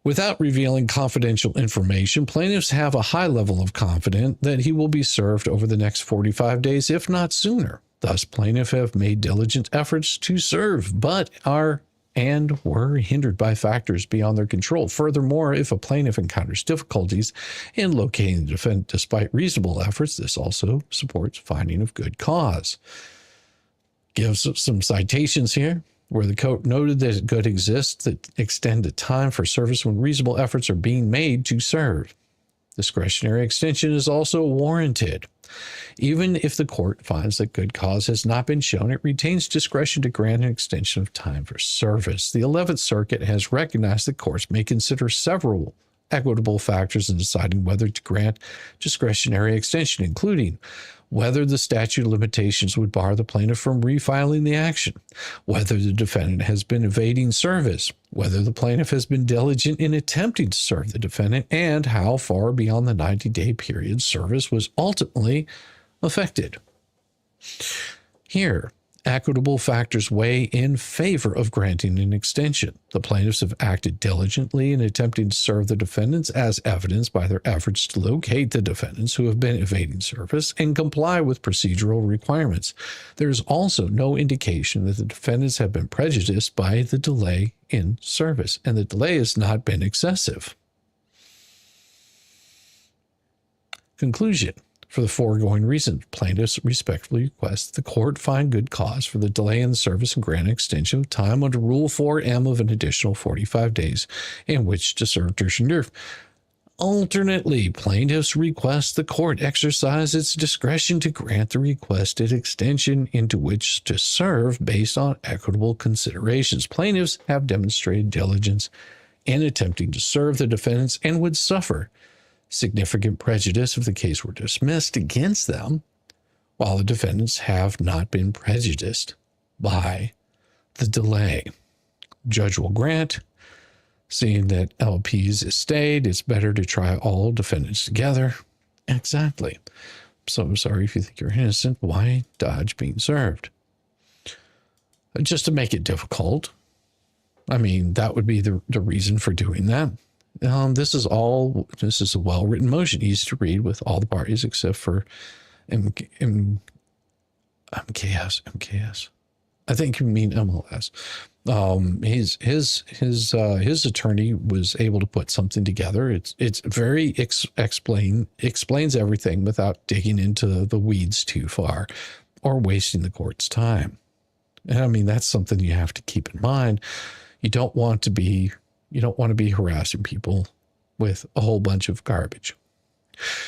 Without revealing confidential information, plaintiffs have a high level of confidence that he will be served over the next 45 days, if not sooner. Thus, plaintiffs have made diligent efforts to serve, but were hindered by factors beyond their control. Furthermore, if a plaintiff encounters difficulties in locating the defendant despite reasonable efforts, this also supports finding of good cause. Gives some citations here, where the court noted that it could exist that extend the time for service when reasonable efforts are being made to serve. Discretionary extension is also warranted. Even if the court finds that good cause has not been shown, it retains discretion to grant an extension of time for service. The 11th Circuit has recognized that courts may consider several equitable factors in deciding whether to grant discretionary extension, including whether the statute of limitations would bar the plaintiff from refiling the action, whether the defendant has been evading service, whether the plaintiff has been diligent in attempting to serve the defendant, and how far beyond the 90-day period service was ultimately affected. Here, equitable factors weigh in favor of granting an extension. The plaintiffs have acted diligently in attempting to serve the defendants, as evidenced by their efforts to locate the defendants who have been evading service and comply with procedural requirements. There is also no indication that the defendants have been prejudiced by the delay in service, and the delay has not been excessive. Conclusion. For the foregoing reason, plaintiffs respectfully request the court find good cause for the delay in service and grant an extension of time under Rule 4M of an additional 45 days in which to serve tertiary nerve. Alternately, plaintiffs request the court exercise its discretion to grant the requested extension into which to serve based on equitable considerations. Plaintiffs have demonstrated diligence in attempting to serve the defendants and would suffer significant prejudice if the case were dismissed against them, while the defendants have not been prejudiced by the delay. Judge will grant, seeing that LP's is stayed, it's better to try all defendants together. Exactly. So I'm sorry if you think you're innocent. Why dodge being served? Just to make it difficult. I mean, that would be the reason for doing that. This is a well-written motion, easy to read with all the parties except for MKS. I think you mean MLS. His attorney was able to put something together. It's very explains everything without digging into the weeds too far or wasting the court's time. And I mean, that's something you have to keep in mind. You don't want to be harassing people with a whole bunch of garbage.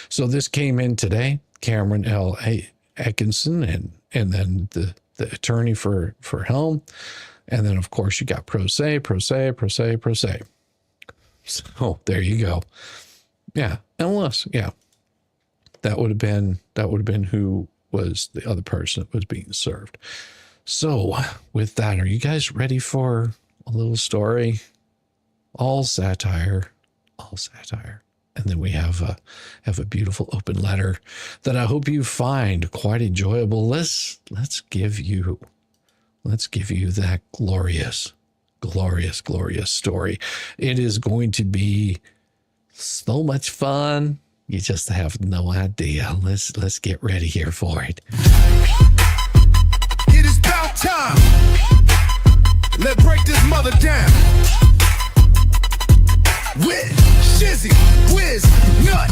So this came in today, Cameron L. Atkinson, and then the attorney for Helm. And then, of course, you got pro se. So there you go. Yeah, MLS. Yeah, that would have been who was the other person that was being served. So with that, are you guys ready for a little story? All satire. And then we have a beautiful open letter that I hope you find quite enjoyable. Let's give you that glorious story. It is going to be so much fun. You just have no idea. Let's get ready here for it. It is about time. Let's break this mother down. With Shizzy, Wiz, Nut.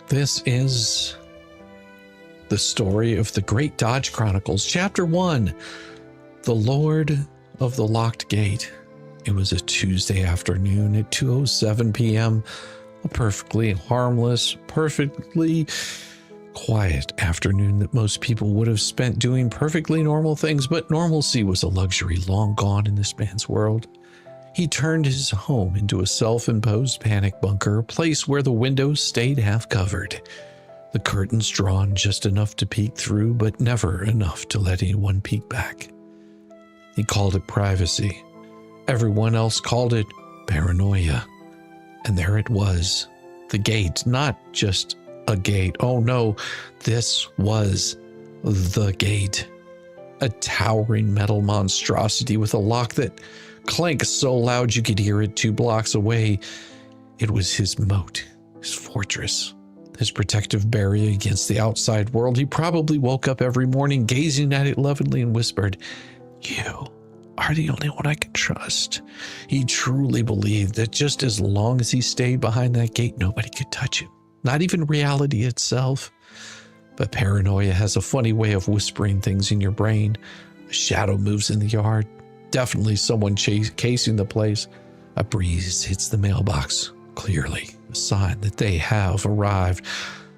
This is the story of the Great Dodge Chronicles, Chapter 1, The Lord of the Locked Gate. It was a Tuesday afternoon at 2:07 p.m., a perfectly harmless, perfectly quiet afternoon that most people would have spent doing perfectly normal things, but normalcy was a luxury long gone in this man's world. He turned his home into a self-imposed panic bunker, a place where the windows stayed half covered, the curtains drawn just enough to peek through, but never enough to let anyone peek back. He called it privacy. Everyone else called it paranoia. And there it was, the gate, not just a gate. Oh no, this was the gate. A towering metal monstrosity with a lock that clanked so loud you could hear it 2 blocks away. It was his moat, his fortress, his protective barrier against the outside world. He probably woke up every morning gazing at it lovingly and whispered, "You are the only one I can trust." He truly believed that just as long as he stayed behind that gate, nobody could touch him, not even reality itself. But paranoia has a funny way of whispering things in your brain. A shadow moves in the yard. Definitely someone casing the place. A breeze hits the mailbox. Clearly a sign that they have arrived.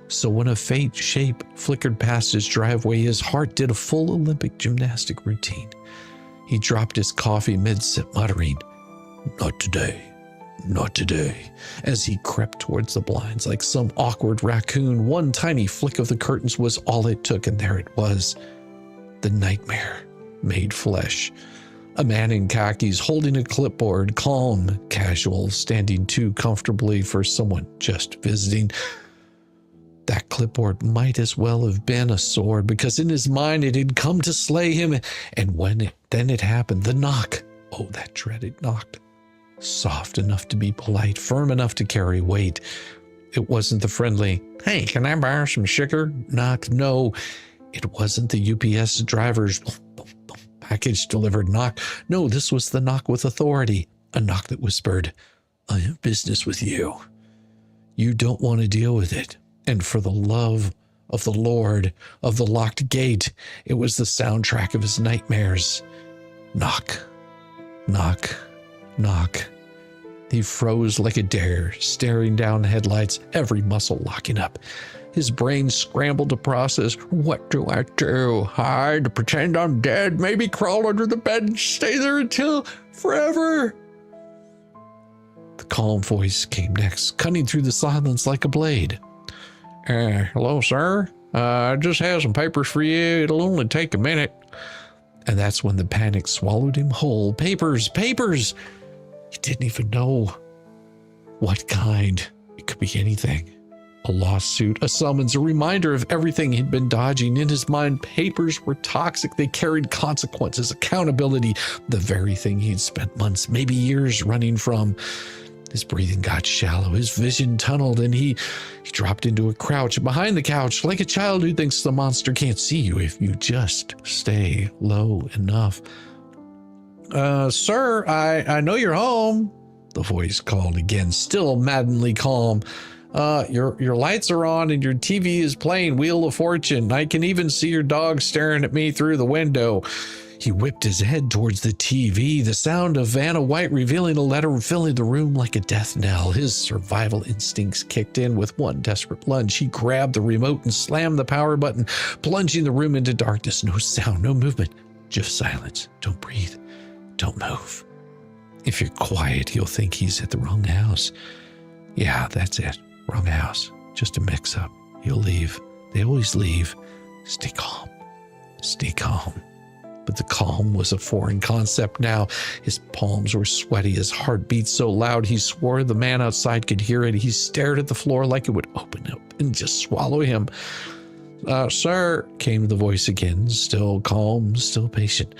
So when a faint shape flickered past his driveway, his heart did a full Olympic gymnastic routine. He dropped his coffee mid-sip, muttering, "Not today, not today," as he crept towards the blinds like some awkward raccoon. One tiny flick of the curtains was all it took, and there it was, the nightmare made flesh. A man in khakis holding a clipboard, calm, casual, standing too comfortably for someone just visiting. That clipboard might as well have been a sword, because in his mind it had come to slay him. And then it happened, the knock. Oh, that dreaded knock. Soft enough to be polite, firm enough to carry weight. It wasn't the friendly, "Hey, can I borrow some sugar?" knock. No, it wasn't the UPS driver's package delivered knock. No, this was the knock with authority. A knock that whispered, "I have business with you. You don't want to deal with it." And for the love of the Lord of the locked gate, it was the soundtrack of his nightmares. Knock, knock, knock. He froze like a deer, staring down the headlights, every muscle locking up. His brain scrambled to process, what do I do? Hide, pretend I'm dead, maybe crawl under the bed and stay there until forever? The calm voice came next, cutting through the silence like a blade. "Hello, sir. I just have some papers for you. It'll only take a minute." And that's when the panic swallowed him whole. Papers, papers! He didn't even know what kind. It could be anything. A lawsuit, a summons, a reminder of everything he'd been dodging. In his mind, papers were toxic. They carried consequences, accountability, the very thing he'd spent months, maybe years running from. His breathing got shallow, his vision tunneled, and he dropped into a crouch behind the couch like a child who thinks the monster can't see you if you just stay low enough. Sir, I know you're home," the voice called again, still maddeningly calm. Your lights are on and your TV is playing Wheel of Fortune. I can even see your dog staring at me through the window." He whipped his head towards the TV, the sound of Vanna White revealing a letter filling the room like a death knell. His survival instincts kicked in with one desperate lunge. He grabbed the remote and slammed the power button, plunging the room into darkness. No sound, no movement, just silence. Don't breathe, don't move. If you're quiet, you'll think he's at the wrong house. Yeah, that's it. Wrong house. Just a mix-up. He'll leave. They always leave. Stay calm. Stay calm. But the calm was a foreign concept now. His palms were sweaty, his heart beat so loud he swore the man outside could hear it. He stared at the floor like it would open up and just swallow him. "Sir," came the voice again, still calm, still patient.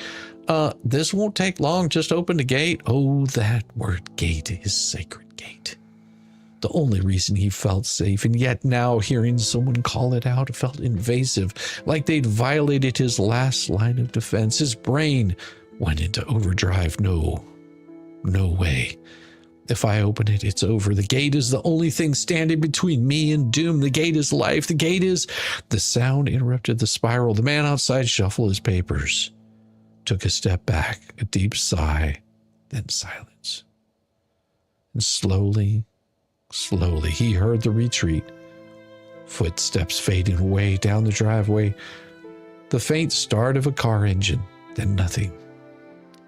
This won't take long. Just open the gate." Oh, that word gate, his sacred gate. The only reason he felt safe, and yet now hearing someone call it out felt invasive, like they'd violated his last line of defense. His brain went into overdrive. No way. If I open it, it's over. The gate is the only thing standing between me and doom. The gate is life. The gate is... The sound interrupted the spiral. The man outside shuffled his papers, took a step back, a deep sigh, then silence. And slowly he heard the retreat. Footsteps fading away down the driveway. The faint start of a car engine, then nothing.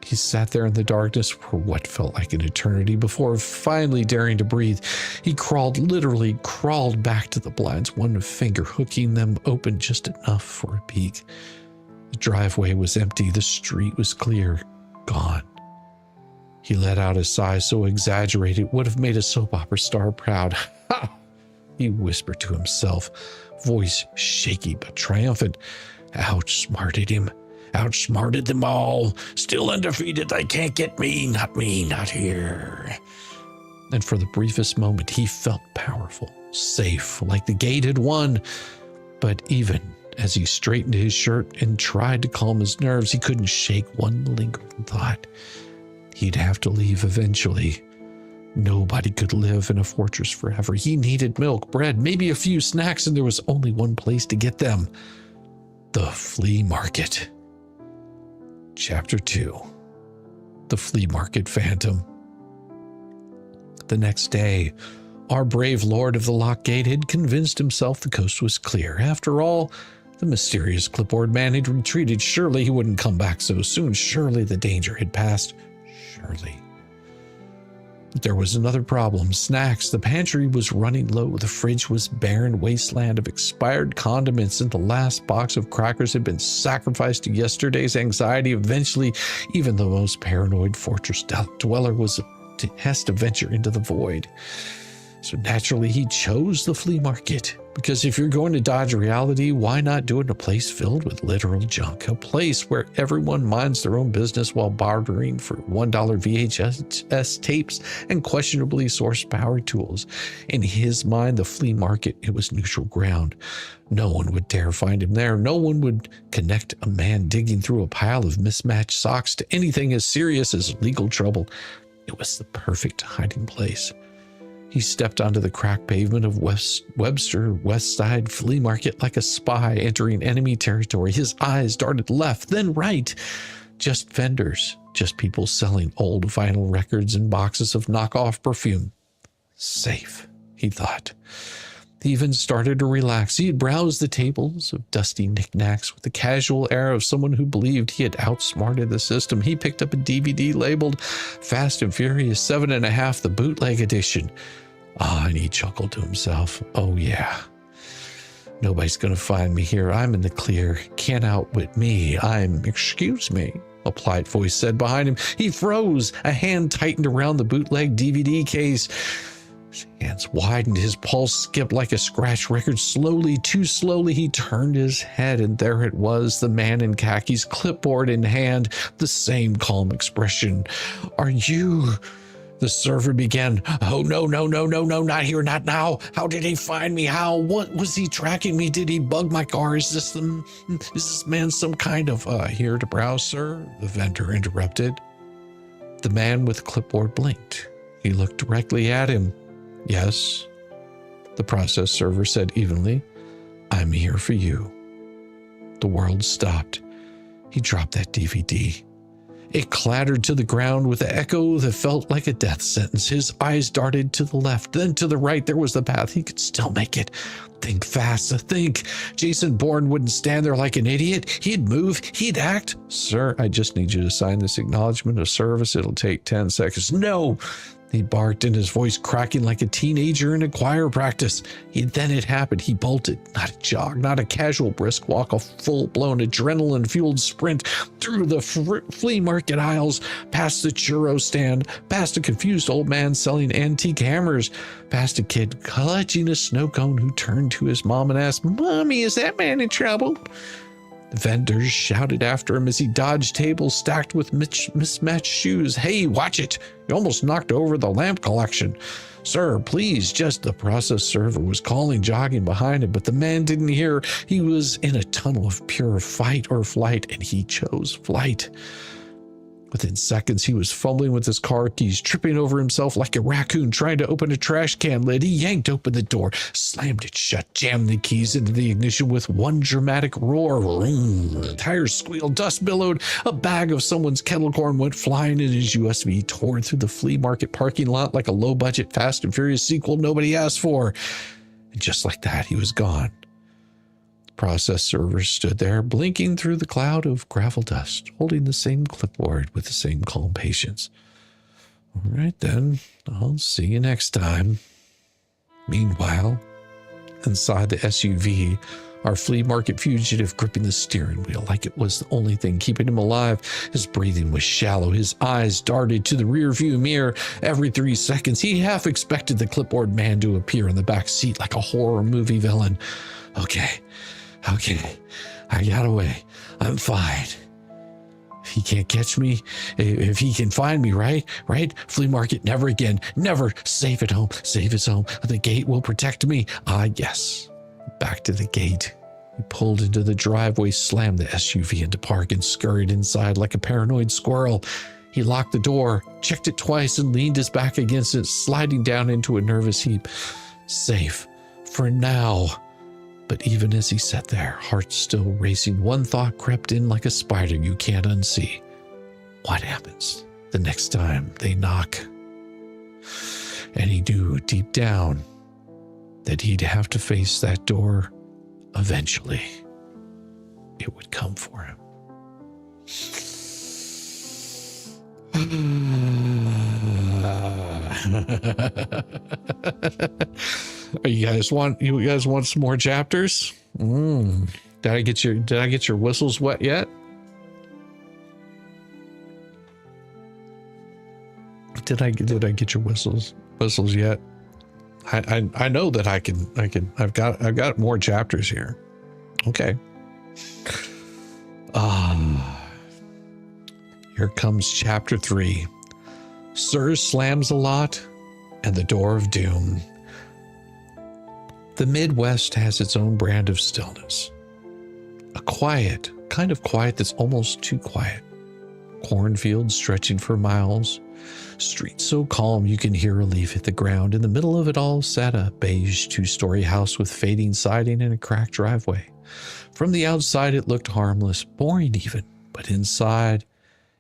He sat there in the darkness for what felt like an eternity before finally daring to breathe. He literally crawled back to the blinds, one finger hooking them open just enough for a peek. The driveway was empty. The street was clear. Gone. He let out a sigh so exaggerated it would have made a soap opera star proud. Ha! He whispered to himself, voice shaky but triumphant. Outsmarted him. Outsmarted them all. Still undefeated. They can't get me. Not me. Not here. And for the briefest moment, he felt powerful, safe, like the gate had won. But even as he straightened his shirt and tried to calm his nerves, he couldn't shake one lingering thought. He'd have to leave eventually. Nobody could live in a fortress forever. He needed milk, bread, maybe a few snacks, and there was only one place to get them. The flea market. Chapter 2. The Flea Market Phantom. The next day, our brave Lord of the Lock Gate had convinced himself the coast was clear. After all, the mysterious clipboard man had retreated. Surely he wouldn't come back so soon. Surely the danger had passed. Surely. There was another problem. Snacks. The pantry was running low. The fridge was barren wasteland of expired condiments, and the last box of crackers had been sacrificed to yesterday's anxiety. Eventually, even the most paranoid fortress dweller has to venture into the void. So naturally, he chose the flea market. Because if you're going to dodge reality, why not do it in a place filled with literal junk? A place where everyone minds their own business while bartering for $1 VHS tapes and questionably sourced power tools. In his mind, the flea market, it was neutral ground. No one would dare find him there. No one would connect a man digging through a pile of mismatched socks to anything as serious as legal trouble. It was the perfect hiding place. He stepped onto the cracked pavement of Webster West Side Flea Market like a spy entering enemy territory. His eyes darted left, then right. Just vendors, just people selling old vinyl records and boxes of knockoff perfume. Safe, he thought. He even started to relax. He had browsed the tables of dusty knickknacks with the casual air of someone who believed he had outsmarted the system. He picked up a DVD labeled Fast and Furious 7.5, the bootleg edition. And he chuckled to himself. Oh, yeah. Nobody's going to find me here. I'm in the clear. Can't outwit me. Excuse me, a polite voice said behind him. He froze. A hand tightened around the bootleg DVD case. His hands widened. His pulse skipped like a scratch record. Slowly, too slowly, he turned his head, and there it was, the man in khakis, clipboard in hand, the same calm expression. Are you... The server began. Oh, no, not here, not now. How did he find me? How? What was he tracking me? Did he bug my car? Is this man some kind of, here to browse, sir? The vendor interrupted. The man with the clipboard blinked. He looked directly at him. Yes, the process server said evenly. I'm here for you. The world stopped. He dropped that DVD. It clattered to the ground with an echo that felt like a death sentence. His eyes darted to the left, then to the right. There was the path. He could still make it. Think fast, think. Jason Bourne wouldn't stand there like an idiot. He'd move. He'd act. Sir, I just need you to sign this acknowledgement of service. It'll take 10 seconds. No! He barked, in his voice cracking like a teenager in a choir practice. Then it happened. He bolted. Not a jog, not a casual brisk walk, a full-blown adrenaline-fueled sprint through the flea market aisles, past the churro stand, past a confused old man selling antique hammers, past a kid clutching a snow cone who turned to his mom and asked, Mommy, is that man in trouble? The vendors shouted after him as he dodged tables stacked with mismatched shoes. Hey, watch it. You almost knocked over the lamp collection. Sir, please, just the process server was calling, jogging behind him, but the man didn't hear. He was in a tunnel of pure fight or flight, and he chose flight. Within seconds, he was fumbling with his car keys, tripping over himself like a raccoon trying to open a trash can lid. He yanked open the door, slammed it shut, jammed the keys into the ignition with one dramatic roar. Vroom. Tires squealed, dust billowed. A bag of someone's kettle corn went flying, and his USB tore through the flea market parking lot like a low-budget Fast and Furious sequel nobody asked for. And just like that, he was gone. Process server stood there, blinking through the cloud of gravel dust, holding the same clipboard with the same calm patience. All right, then. I'll see you next time. Meanwhile, inside the SUV, Our flea market fugitive gripping the steering wheel like it was the only thing keeping him alive. His breathing was shallow. His eyes darted to the rearview mirror every 3 seconds. He half expected the clipboard man to appear in the back seat like a horror movie villain. Okay, I got away. I'm fine. If he can't catch me, if he can find me, right? Flea market, never again, never. Safe at home, safe as home. The gate will protect me. Yes. Back to the gate. He pulled into the driveway, slammed the SUV into park, and scurried inside like a paranoid squirrel. He locked the door, checked it twice, and leaned his back against it, sliding down into a nervous heap. Safe. For now. But even as he sat there, heart still racing, one thought crept in like a spider you can't unsee. What happens the next time they knock? And he knew deep down that he'd have to face that door eventually. It would come for him. You guys want some more chapters? Did I get your whistles wet yet? Did I get your whistles yet? I know that I've got more chapters here. Okay. Here comes chapter 3. Sir slams a lot and the door of doom. The Midwest has its own brand of stillness. A quiet, kind of quiet that's almost too quiet. Cornfields stretching for miles. Streets so calm you can hear a leaf hit the ground. In the middle of it all sat a beige 2-story house with fading siding and a cracked driveway. From the outside it looked harmless, boring even, but inside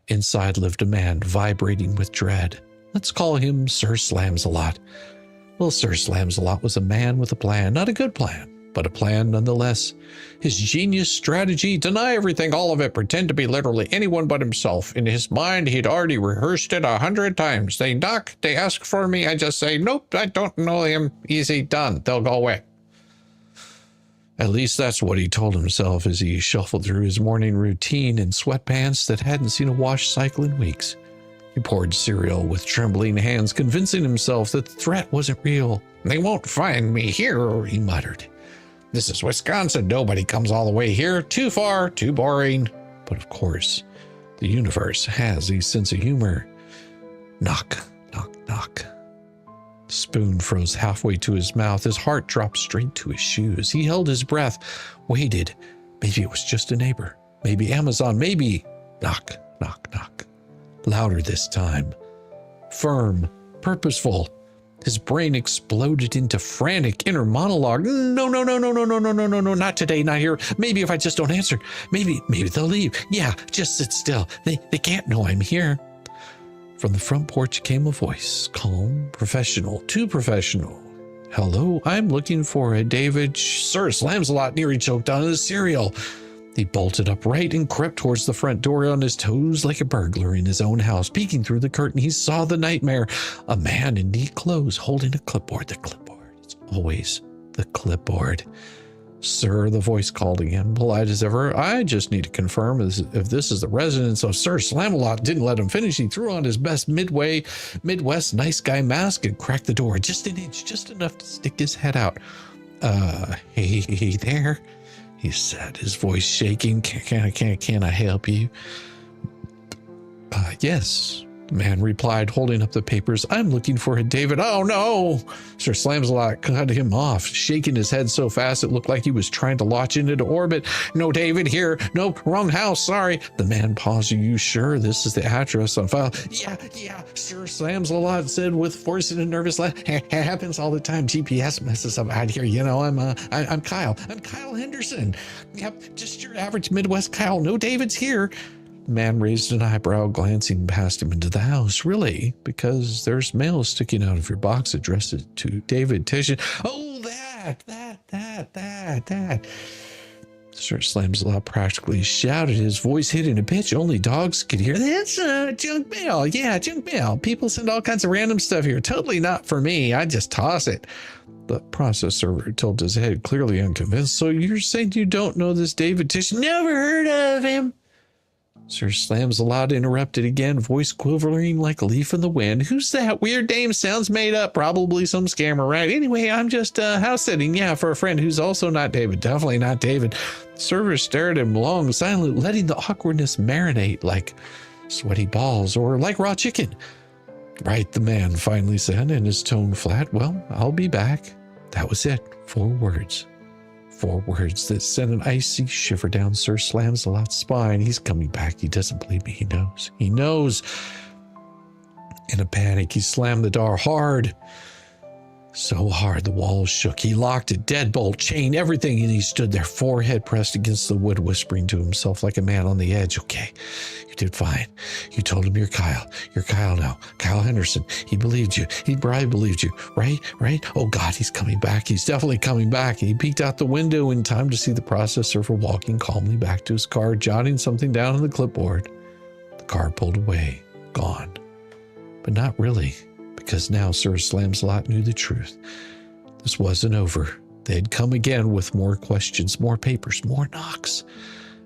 lived a man vibrating with dread. Let's call him Sir Slams-a-Lot. Well, Sir Slams-a-Lot was a man with a plan, not a good plan, but a plan nonetheless. His genius strategy: deny everything, all of it, pretend to be literally anyone but himself. In his mind, he'd already rehearsed it 100 times. They knock, they ask for me, I just say, nope, I don't know him. Easy, done. They'll go away. At least that's what he told himself as he shuffled through his morning routine in sweatpants that hadn't seen a wash cycle in weeks. He poured cereal with trembling hands, convincing himself that the threat wasn't real. They won't find me here, he muttered. This is Wisconsin. Nobody comes all the way here. Too far, too boring. But of course, the universe has a sense of humor. Knock, knock, knock. The spoon froze halfway to his mouth. His heart dropped straight to his shoes. He held his breath, waited. Maybe it was just a neighbor. Maybe Amazon. Maybe. Knock, knock, knock. Louder this time. Firm, purposeful. His brain exploded into frantic inner monologue. No, not today, not here. Maybe if I just don't answer. Maybe they'll leave. Yeah, just sit still. They can't know I'm here. From the front porch came a voice, calm, professional, too professional. Hello, I'm looking for a David. Sir Slams-a-Lot. Nearly choked on his cereal. He bolted upright and crept towards the front door on his toes like a burglar in his own house. Peeking through the curtain, he saw the nightmare. A man in neat clothes holding a clipboard. The clipboard. It's always the clipboard. Sir, the voice called again, polite as ever. I just need to confirm if this is the residence of Sir Slams-a-Lot. Didn't let him finish. He threw on his best Midwest nice guy mask and cracked the door just an inch, just enough to stick his head out. Hey there, he said, his voice shaking. Can I help you? Yes, the man replied, holding up the papers. I'm looking for a David. Oh, no! Sir Slams-a-Lot cut him off, shaking his head so fast it looked like he was trying to launch into orbit. No David here. Nope, wrong house. Sorry. The man paused. Are you sure this is the address on file? Yeah, Sir Slams-a-Lot said with forced and nervous laugh. It happens all the time. GPS messes up out here. You know, I'm Kyle. I'm Kyle Henderson. Yep, just your average Midwest Kyle. No David's here. The man raised an eyebrow, glancing past him into the house. Really? Because there's mail sticking out of your box addressed to David Titian. Oh, that. Sir Slams-a-Lot practically shouted. His voice hit in a pitch only dogs could hear. That's junk mail. Yeah, junk mail. People send all kinds of random stuff here. Totally not for me. I just toss it. The process server tilted his head, clearly unconvinced. So you're saying you don't know this David Tish? Never heard of him. Sir Slams-a-Lot interrupted again, voice quivering like a leaf in the wind. Who's that weird dame? Sounds made up. Probably some scammer, right? Anyway, I'm just house sitting. Yeah, for a friend who's also not David. Definitely not David. The server stared at him long, silent, letting the awkwardness marinate like sweaty balls or like raw chicken. Right, the man finally said, and his tone flat. Well, I'll be back. That was it. 4 words. 4 words that sent an icy shiver down Sir Slams-a-Lot's spine. He's coming back. He doesn't believe me. He knows. He knows. In a panic, he slammed the door hard. So hard the walls shook. He locked it, deadbolt, chain, everything, and he stood there, forehead pressed against the wood, whispering to himself like a man on the edge. Okay, you did fine. You told him you're Kyle. You're Kyle now. Kyle Henderson. He believed you. He probably believed you. Right? Right? Oh God, he's coming back. He's definitely coming back. And he peeked out the window in time to see the process server walking calmly back to his car, jotting something down on the clipboard. The car pulled away. Gone. But not really. Because now Sir Slams-a-Lot knew the truth. This wasn't over. They'd come again with more questions, more papers, more knocks.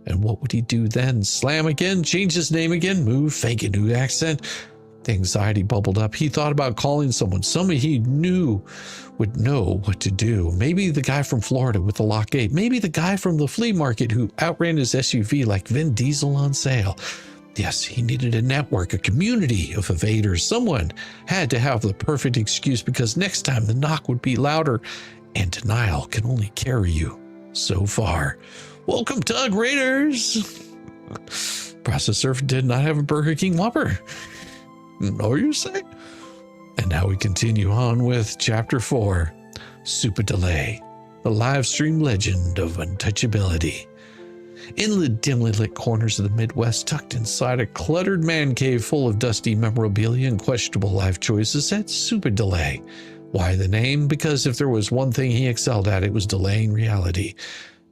And what would he do then? Slam again? Change his name again? Move? Fake a new accent? The anxiety bubbled up. He thought about calling someone he knew would know what to do. Maybe the guy from Florida with the lock gate. Maybe the guy from the flea market who outran his SUV like Vin Diesel on sale. Yes, he needed a network, a community of evaders. Someone had to have the perfect excuse because next time the knock would be louder, and denial can only carry you so far. Welcome, Tug Raiders! Processor did not have a Burger King Whopper. No, you say? And now we continue on with Chapter 4, Super Delay, the live stream legend of untouchability. In the dimly lit corners of the Midwest, tucked inside a cluttered man cave full of dusty memorabilia and questionable life choices, sat Super Delay. Why the name? Because if there was one thing he excelled at, it was delaying reality,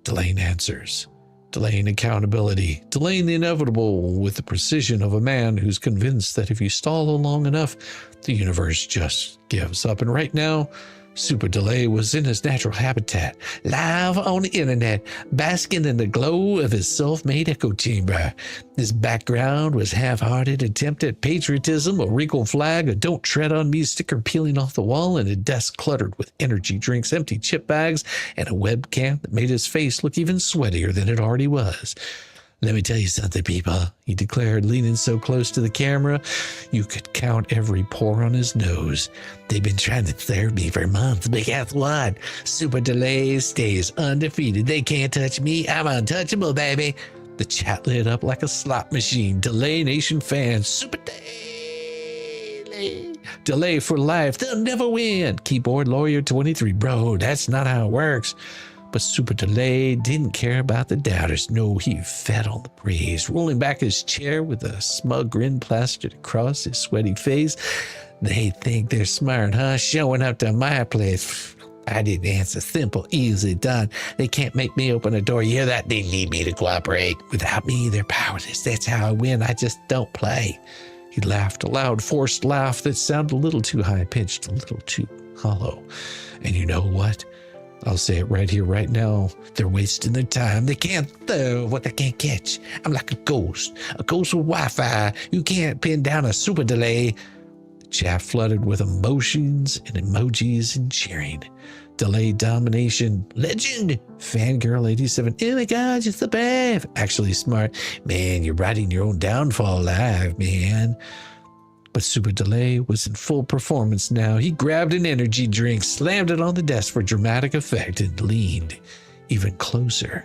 delaying answers, delaying accountability, delaying the inevitable with the precision of a man who's convinced that if you stall long enough, the universe just gives up. And right now, Super Delay was in his natural habitat, live on the internet, basking in the glow of his self-made echo chamber. His background was half-hearted attempt at patriotism, a regal flag, a "Don't Tread on Me" sticker peeling off the wall, and a desk cluttered with energy drinks, empty chip bags, and a webcam that made his face look even sweatier than it already was. Let me tell you something, people, he declared, leaning so close to the camera, you could count every pore on his nose. They've been trying to thwart me for months, but guess what? Super Delay stays undefeated. They can't touch me. I'm untouchable, baby. The chat lit up like a slot machine. Delay Nation fans. Super Delay. Delay for life. They'll never win. Keyboard Lawyer 23. Bro, that's not how it works. But Super Delay didn't care about the doubters. No, he fed on the praise, rolling back his chair with a smug grin plastered across his sweaty face. They think they're smart, huh? Showing up to my place. I didn't answer. Simple, easy done. They can't make me open a door. You hear that? They need me to cooperate. Without me, they're powerless. That's how I win. I just don't play. He laughed a loud, forced laugh that sounded a little too high-pitched, a little too hollow. And you know what? I'll say it right here, right now. They're wasting their time. They can't throw what they can't catch. I'm like a ghost with Wi-Fi. You can't pin down a Super Delay. The chat flooded with emotions and emojis and cheering. Delay domination. Legend. Fangirl 87. Oh my God, you're so brave. Actually smart. Man, you're writing your own downfall live, man. But Super Delay was in full performance now. He grabbed an energy drink, slammed it on the desk for dramatic effect, and leaned even closer.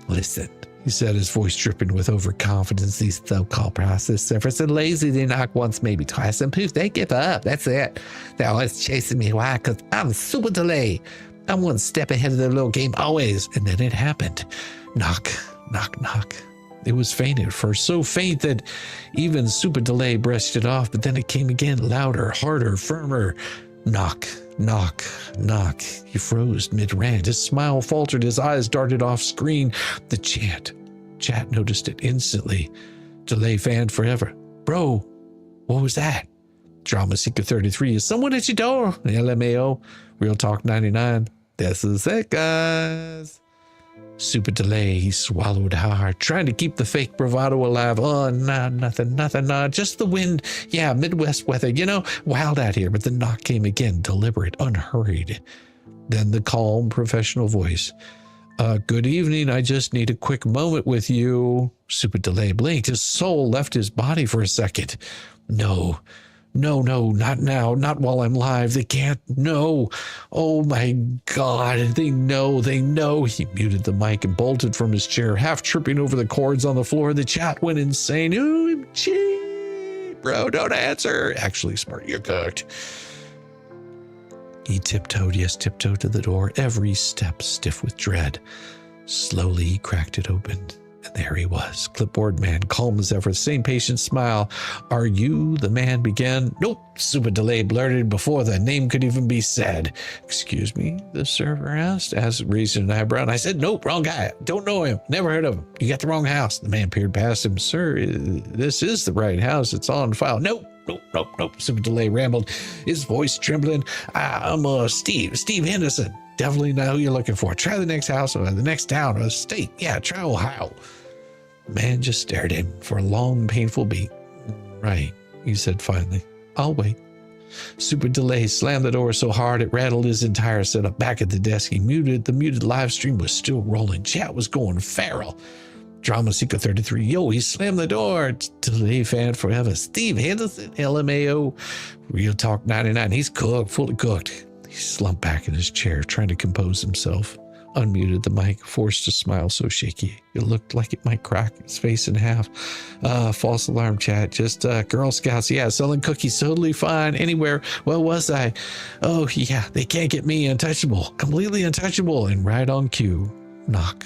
Listen, he said, his voice dripping with overconfidence. These so-called process servers are lazy. They knock once, maybe twice, and poof, they give up. That's it. They're always chasing me. Why? Because I'm Super Delay. I'm one step ahead of their little game, always. And then it happened. Knock, knock, knock. It was faint at first, so faint that even Super Delay brushed it off, but then it came again, louder, harder, firmer. Knock, knock, knock. He froze mid-rant. His smile faltered. His eyes darted off screen. The chat noticed it instantly. Delay fanned forever. Bro, what was that? Drama Seeker 33 is someone at your door. LMAO. Real Talk 99. This is it, guys. Super Delay. He swallowed hard, trying to keep the fake bravado alive. Oh, nah, nothing, nah. Just the wind. Yeah, Midwest weather. You know, wild out here. But the knock came again, deliberate, unhurried. Then the calm, professional voice. Good evening. I just need a quick moment with you. Super Delay blinked. His soul left his body for a second. No, not now. Not while I'm live. They can't. No. Oh my God. They know. He muted the mic and bolted from his chair, half tripping over the cords on the floor. The chat went insane. OMG. Bro, don't answer. Actually, smart, you're cooked. He tiptoed to the door, every step stiff with dread. Slowly, he cracked it open, and there he was, clipboard man, calm as ever, same patient smile. Are you the man began? Nope, Super Delay blurted before the name could even be said. Excuse me, the server asked, as raising an eyebrow. And I said, nope, wrong guy. Don't know him. Never heard of him. You got the wrong house. The man peered past him. Sir, this is the right house. It's on file. Nope. Super Delay rambled, his voice trembling. I'm Steve Henderson. Definitely not who you're looking for. Try the next house or the next town or state. Yeah, try Ohio. The man just stared at him for a long, painful beat. Right, he said finally. I'll wait. Super Delay slammed the door so hard it rattled his entire setup. Back at the desk, he muted. The muted live stream was still rolling. Chat was going feral. Drama Seeker 33. Yo, he slammed the door. Delay fan forever. Steve Henderson, LMAO. Real Talk 99. He's cooked, fully cooked. He slumped back in his chair, trying to compose himself. Unmuted the mic, forced a smile so shaky it looked like it might crack his face in half. False alarm chat. Just Girl Scouts. Yeah, selling cookies. Totally fine. Anywhere. Where was I? Oh, yeah, they can't get me. Untouchable. Completely untouchable. And right on cue. Knock.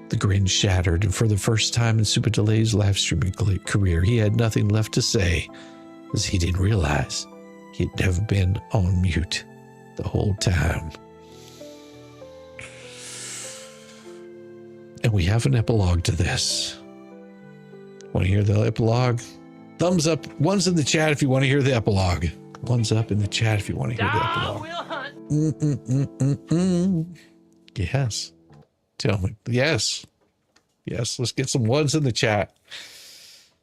The grin shattered, and for the first time in Super Delay's live streaming career, he had nothing left to say, as he didn't realize he had never been on mute the whole time. And we have an epilogue to this. Want to hear the epilogue? Thumbs up. One's in the chat if you want to hear the epilogue. One's up in the chat if you want to hear the epilogue. Yes. Tell me. Yes, let's get some ones in the chat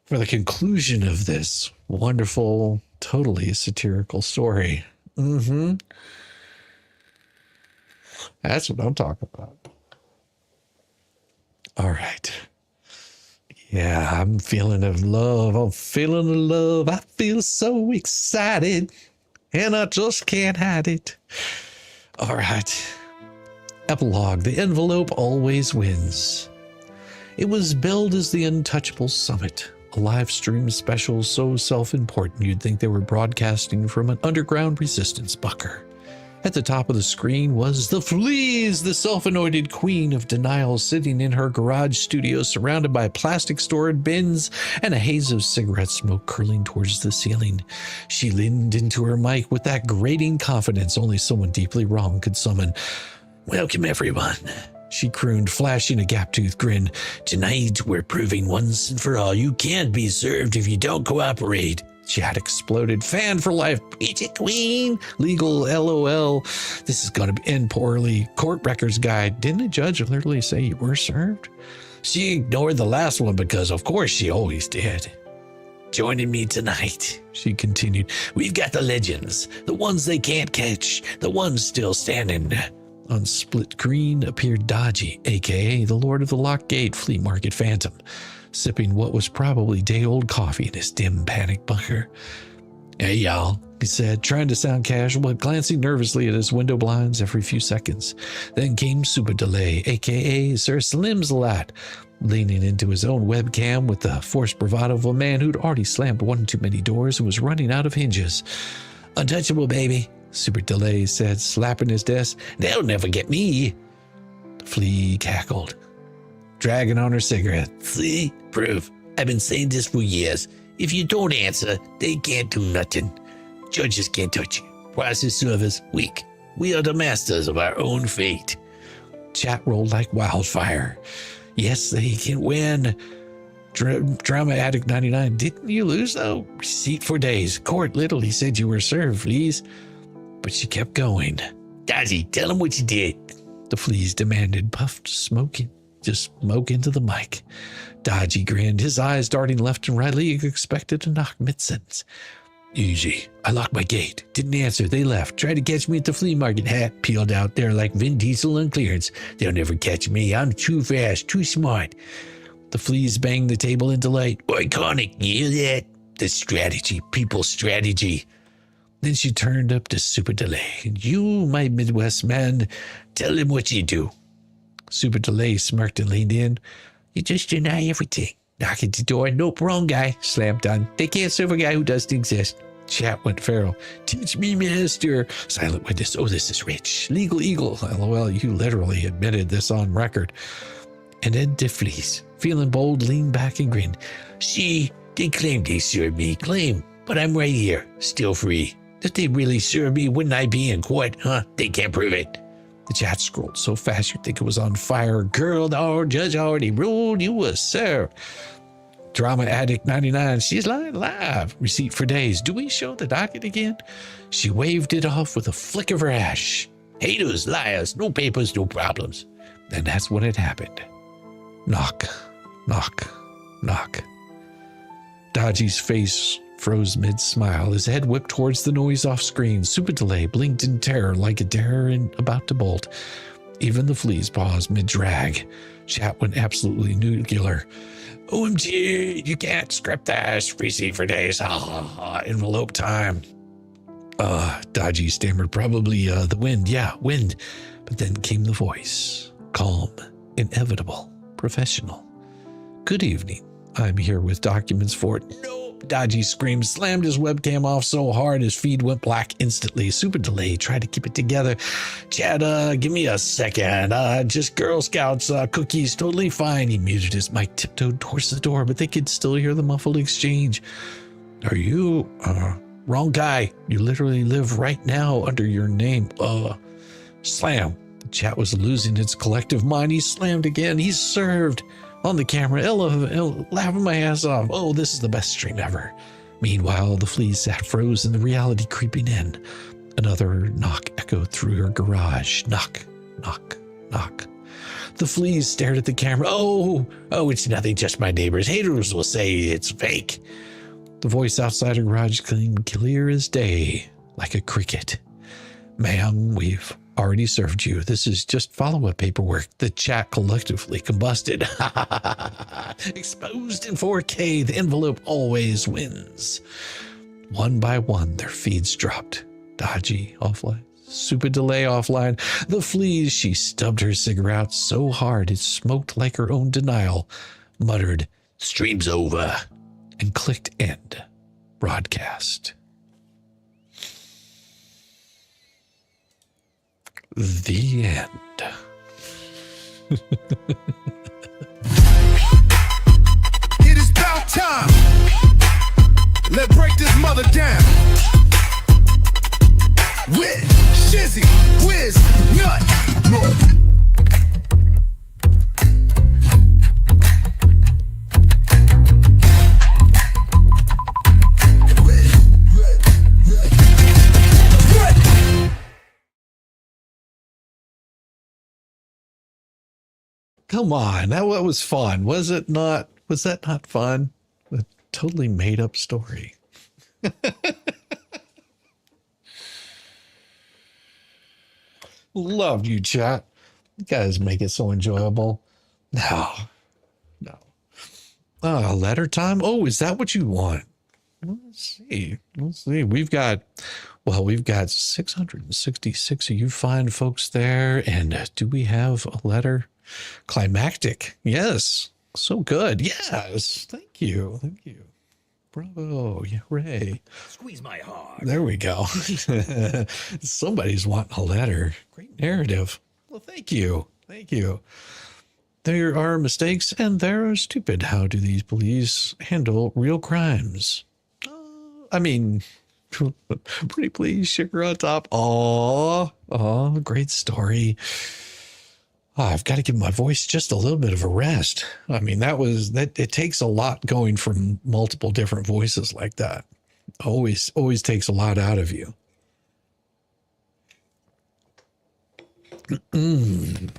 for the conclusion of this wonderful, totally satirical story. That's what I'm talking about. All right. Yeah, I'm feeling the love. I feel so excited, and I just can't hide it. All right. Epilogue. The envelope always wins. It was billed as the Untouchable Summit, a live stream special so self-important you'd think they were broadcasting from an underground resistance bunker. At the top of the screen was the Fleas, the self-anointed queen of denial, sitting in her garage studio surrounded by plastic storage bins and a haze of cigarette smoke curling towards the ceiling. She leaned into her mic with that grating confidence only someone deeply wrong could summon. Welcome, everyone, she crooned, flashing a gap-toothed grin. Tonight, we're proving once and for all you can't be served if you don't cooperate. Chat exploded. Fan for life. Preach it, queen. Legal LOL. This is going to end poorly. Court records guide. Didn't a judge literally say you were served? She ignored the last one because, of course, she always did. Joining me tonight, she continued, we've got the legends, the ones they can't catch, the ones still standing. On split screen appeared Dodgy, a.k.a. the Lord of the Locked Gate Flea Market Phantom, sipping what was probably day-old coffee in his dim panic bunker. Hey, y'all, he said, trying to sound casual, but glancing nervously at his window blinds every few seconds. Then came Super Delay, a.k.a. Sir Slim's Lot, leaning into his own webcam with the forced bravado of a man who'd already slammed one too many doors and was running out of hinges. Untouchable, baby, Super Delay said, slapping his desk. They'll never get me. Flea cackled, dragging on her cigarette. See? Proof. I've been saying this for years. If you don't answer, they can't do nothing. Judges can't touch you. Process servers, weak. We are the masters of our own fate. Chat rolled like wildfire. Yes, they can win. Drama Addict 99, didn't you lose though? Receipt for days. Court literally said you were served, Fleas. But she kept going. Dodgy, tell him what you did. The Fleas demanded, puffed smoke into the mic. Dodgy grinned, his eyes darting left and right. He expected to knock mid-sentence. Easy. I locked my gate. Didn't answer. They left. Tried to catch me at the flea market. Hat peeled out there like Vin Diesel on clearance. They'll never catch me. I'm too fast, too smart. The Fleas banged the table in delight. Iconic. You hear that? The strategy. People's strategy. Then she turned up to Super Delay. You, my Midwest man, tell him what you do. Super Delay smirked and leaned in. You just deny everything. Knock at the door. Nope, wrong guy. Slammed done. They can't serve a guy who doesn't exist. Chat went feral. Teach me, master. Silent witness. Oh, this is rich. Legal eagle. LOL, you literally admitted this on record. And then the Fleas, feeling bold, leaned back and grinned. See, they claim they served me. Claim. But I'm right here. Still free. If they really served me, wouldn't I be in court? Huh? They can't prove it. The chat scrolled so fast you'd think it was on fire. Girl, our judge already ruled you was served. Drama Addict 99, she's lying live. Receipt for days. Do we show the docket again? She waved it off with a flick of her ash. Haters, liars, no papers, no problems. And that's when it happened. Knock, knock, knock. Dodgy's face froze mid-smile. His head whipped towards the noise off screen. Super Delay blinked in terror like a dare and about to bolt. Even the Fleas paused mid-drag. Chat went absolutely nuclear. OMG, you can't script this. Receipt for days. Envelope time. Dodgy stammered. Probably the wind. Yeah, wind. But then came the voice. Calm, inevitable, professional. Good evening. I'm here with documents for it. No. Dodgy screamed, slammed his webcam off so hard his feed went black instantly. Super Delay tried to keep it together. Chad, give me a second. Just Girl Scouts cookies, totally fine. He muted his mic, tiptoed towards the door, but they could still hear the muffled exchange. Are you, wrong guy. You literally live right now under your name. Slam. The chat was losing its collective mind. He slammed again. He's served. On the camera, laughing my ass off. Oh, this is the best stream ever. Meanwhile, the Fleas sat frozen, the reality creeping in. Another knock echoed through her garage. Knock, knock, knock. The Fleas stared at the camera. Oh, it's nothing, just my neighbors. Haters will say it's fake. The voice outside her garage came clear as day, like a cricket. Ma'am, we've already served you. This is just follow-up paperwork. The chat collectively combusted. Exposed in 4K, the envelope always wins. One by one, their feeds dropped. Dodgy offline. Super Delay offline. The Fleas, she stubbed her cigarette so hard it smoked like her own denial, muttered, "Stream's over," and clicked end broadcast. The end. It is about time. Let's break this mother down. With Shizzy, Whiz, Nut. Come on, that was fun. Was it not? Was that not fun? A totally made up story. Love you, chat. You guys make it so enjoyable. No. Letter time. Oh, is that what you want? Let's see. We've got 666 of you fine folks there. And do we have a letter? Climactic. Yes. So good. Yes. Thank you. Bravo. Yeah, Ray. Squeeze my heart. There we go. Somebody's wanting a letter. Great narrative. Well, thank you. There are mistakes and there are stupid. How do these police handle real crimes? Pretty please, sugar on top. Aw, great story. I've got to give my voice just a little bit of a rest. I mean, it takes a lot going from multiple different voices like that. Always takes a lot out of you. And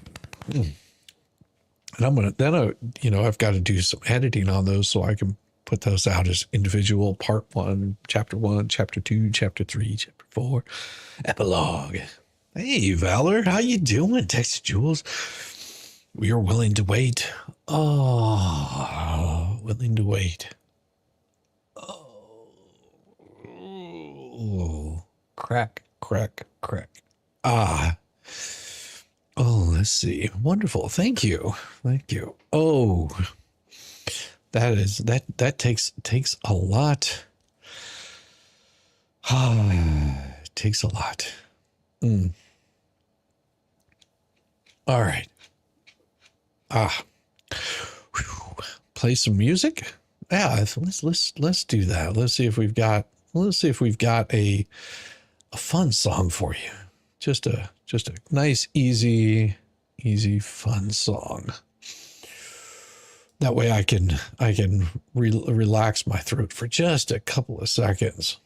I've got to do some editing on those so I can put those out as individual part 1, chapter 1, chapter 2, chapter 3, chapter 4, epilogue. Hey, Valor, how you doing? Texas Jules. We are willing to wait. Oh, willing to wait. Oh, crack. Ah. Oh, let's see. Wonderful. Thank you. Oh, that takes a lot. It takes a lot. All right. Play some music. Yeah, let's do that. Let's see if we've got a fun song for you. Just a nice, easy, fun song. That way I can relax my throat for just a couple of seconds.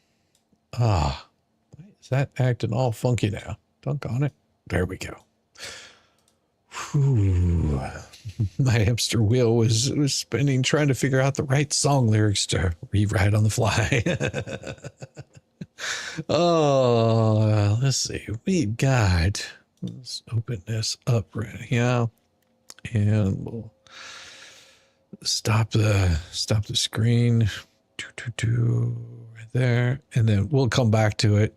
Is that acting all funky now? Dunk on it. There we go. Whew. My hamster wheel was spinning, trying to figure out the right song lyrics to rewrite on the fly. Oh, let's see. Let's open this up right here, and we'll stop the screen. Right there, and then we'll come back to it.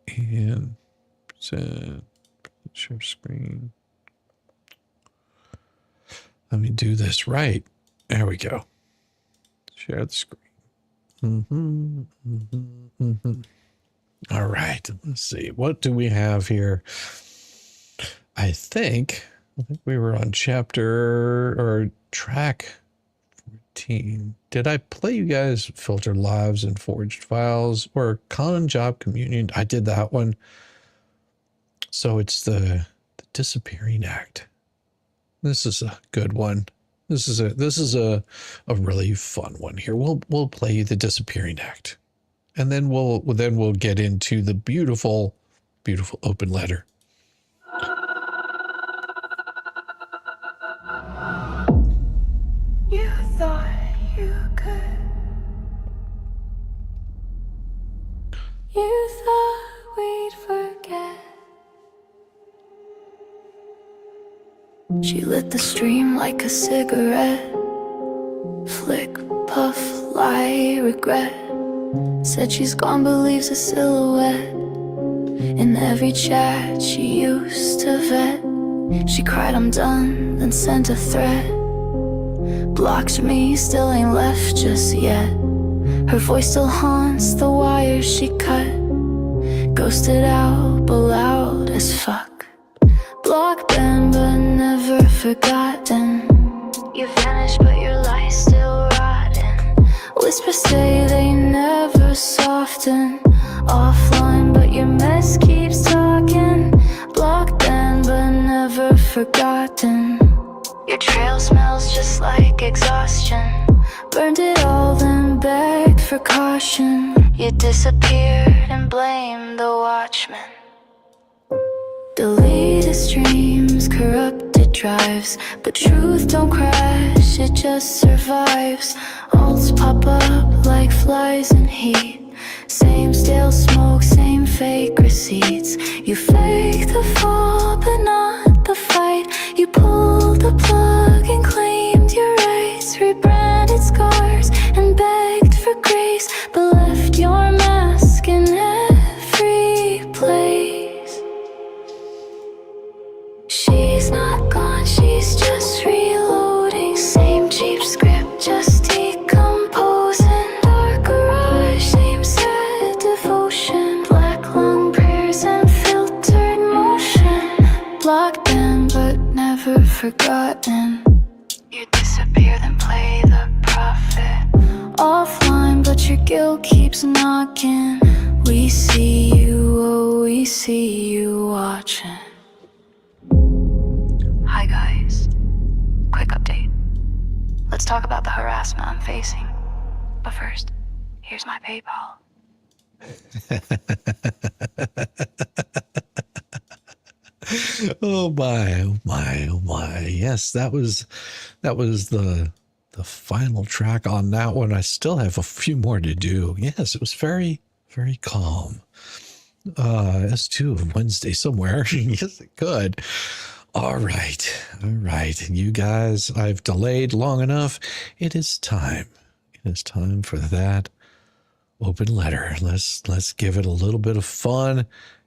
And share screen. Let me do this right. There we go. Share the screen. All right. Let's see. What do we have here? I think we were on track 14. Did I play you guys Filtered Lives and Forged Files or Con Job Communion? I did that one. So it's the Disappearing Act. This is a good one. This is a really fun one here. We'll play the Disappearing Act, and then we'll get into the beautiful open letter. You thought you could. You thought we'd forget. She lit the stream like a cigarette. Flick, puff, lie, regret. Said she's gone but leaves a silhouette in every chat she used to vet. She cried I'm done, then sent a threat. Blocked me, still ain't left just yet. Her voice still haunts the wires she cut. Ghosted out, but loud as fuck. Block banned but never forgotten. You vanished but your light's still rotten. Whispers say they never soften. Offline but your mess keeps talking. Block banned but never forgotten. Your trail smells just like exhaustion. Burned it all then begged for caution. You disappeared and blamed the watchman. Deleted streams, corrupted drives, but truth don't crash, it just survives. Alts pop up like flies in heat. Same stale smoke, same fake receipts. You fake the fall, but not the fight. You pulled the plug and claimed your rights. Rebranded scars and begged for grace, but left your mask in every place. She's not gone, she's just reloading. Same cheap script, just decomposing. Dark garage, same sad devotion. Black long prayers and filtered motion. Blocked them but never forgotten. You disappear then play the prophet. Offline but your guilt keeps knocking. We see you, oh we see you watching. Hi guys. Quick update. Let's talk about the harassment I'm facing. But first, here's my PayPal. Oh my, oh my, oh my. Yes, that was the final track on that one. I still have a few more to do. Yes, it was very, very calm. S2 of Wednesday somewhere. Yes, it could. All right. All right. You guys, I've delayed long enough. It is time. It is time for that open letter. Let's give it a little bit of fun.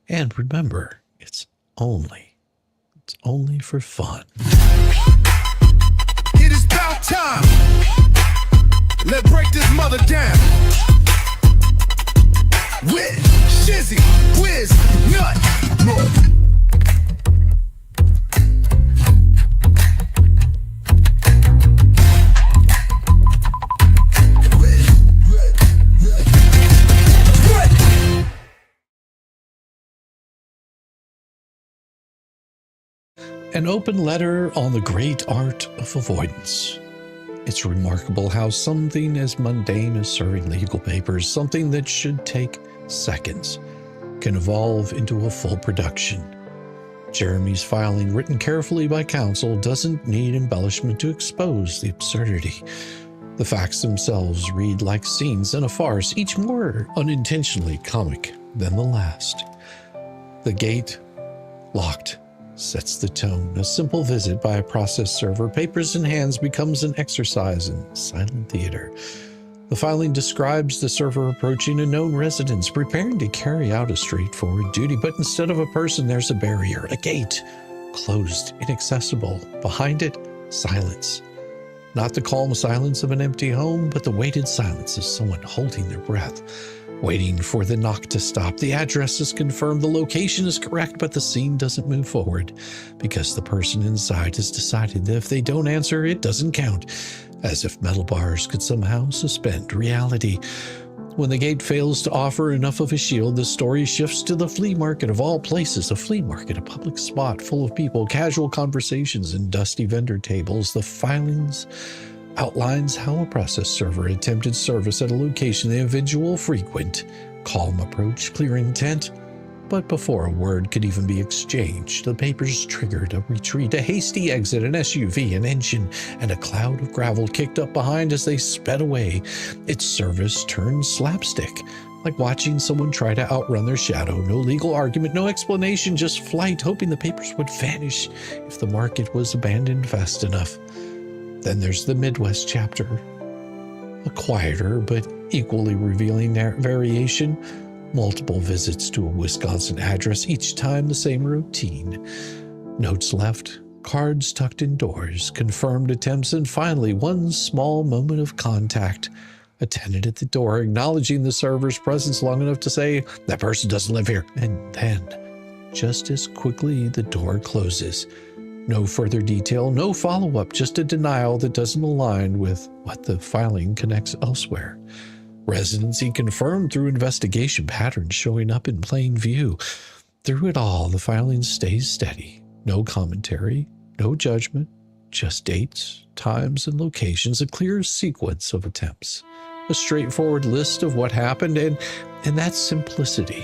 And remember, it's only for fun. It is about time. Let's break this mother down. With Shizzy, Wiz, Nut. An open letter on the great art of avoidance. It's remarkable how something as mundane as serving legal papers, something that should take seconds, can evolve into a full production. Jeremy's filing, written carefully by counsel, doesn't need embellishment to expose the absurdity. The facts themselves read like scenes in a farce, each more unintentionally comic than the last. The gate, locked, sets the tone. A simple visit by a process server, papers in hands, becomes an exercise in silent theater. The filing describes the server approaching a known residence, preparing to carry out a straightforward duty, but instead of a person, there's a barrier, a gate, closed, inaccessible. Behind it, silence. Not the calm silence of an empty home, but the weighted silence of someone holding their breath, waiting for the knock to stop. The address is confirmed, the location is correct, but the scene doesn't move forward because the person inside has decided that if they don't answer, it doesn't count, as if metal bars could somehow suspend reality. When the gate fails to offer enough of a shield, the story shifts to the flea market of all places. A flea market, a public spot full of people, casual conversations, and dusty vendor tables. The filings outlines how a process server attempted service at a location they eventually frequent. Calm approach, clear intent. But before a word could even be exchanged, the papers triggered a retreat, a hasty exit, an SUV, an engine, and a cloud of gravel kicked up behind as they sped away. Its service turned slapstick, like watching someone try to outrun their shadow. No legal argument, no explanation, just flight, hoping the papers would vanish if the market was abandoned fast enough. Then there's the Midwest chapter, a quieter but equally revealing variation. Multiple visits to a Wisconsin address, each time the same routine. Notes left, cards tucked indoors, confirmed attempts, and finally one small moment of contact. A tenant at the door acknowledging the server's presence long enough to say, "That person doesn't live here." And then, just as quickly, the door closes. No further detail, no follow-up, just a denial that doesn't align with what the filing connects elsewhere. Residency confirmed through investigation, patterns showing up in plain view. Through it all, the filing stays steady. No commentary, no judgment, just dates, times, and locations, a clear sequence of attempts. A straightforward list of what happened, and that simplicity.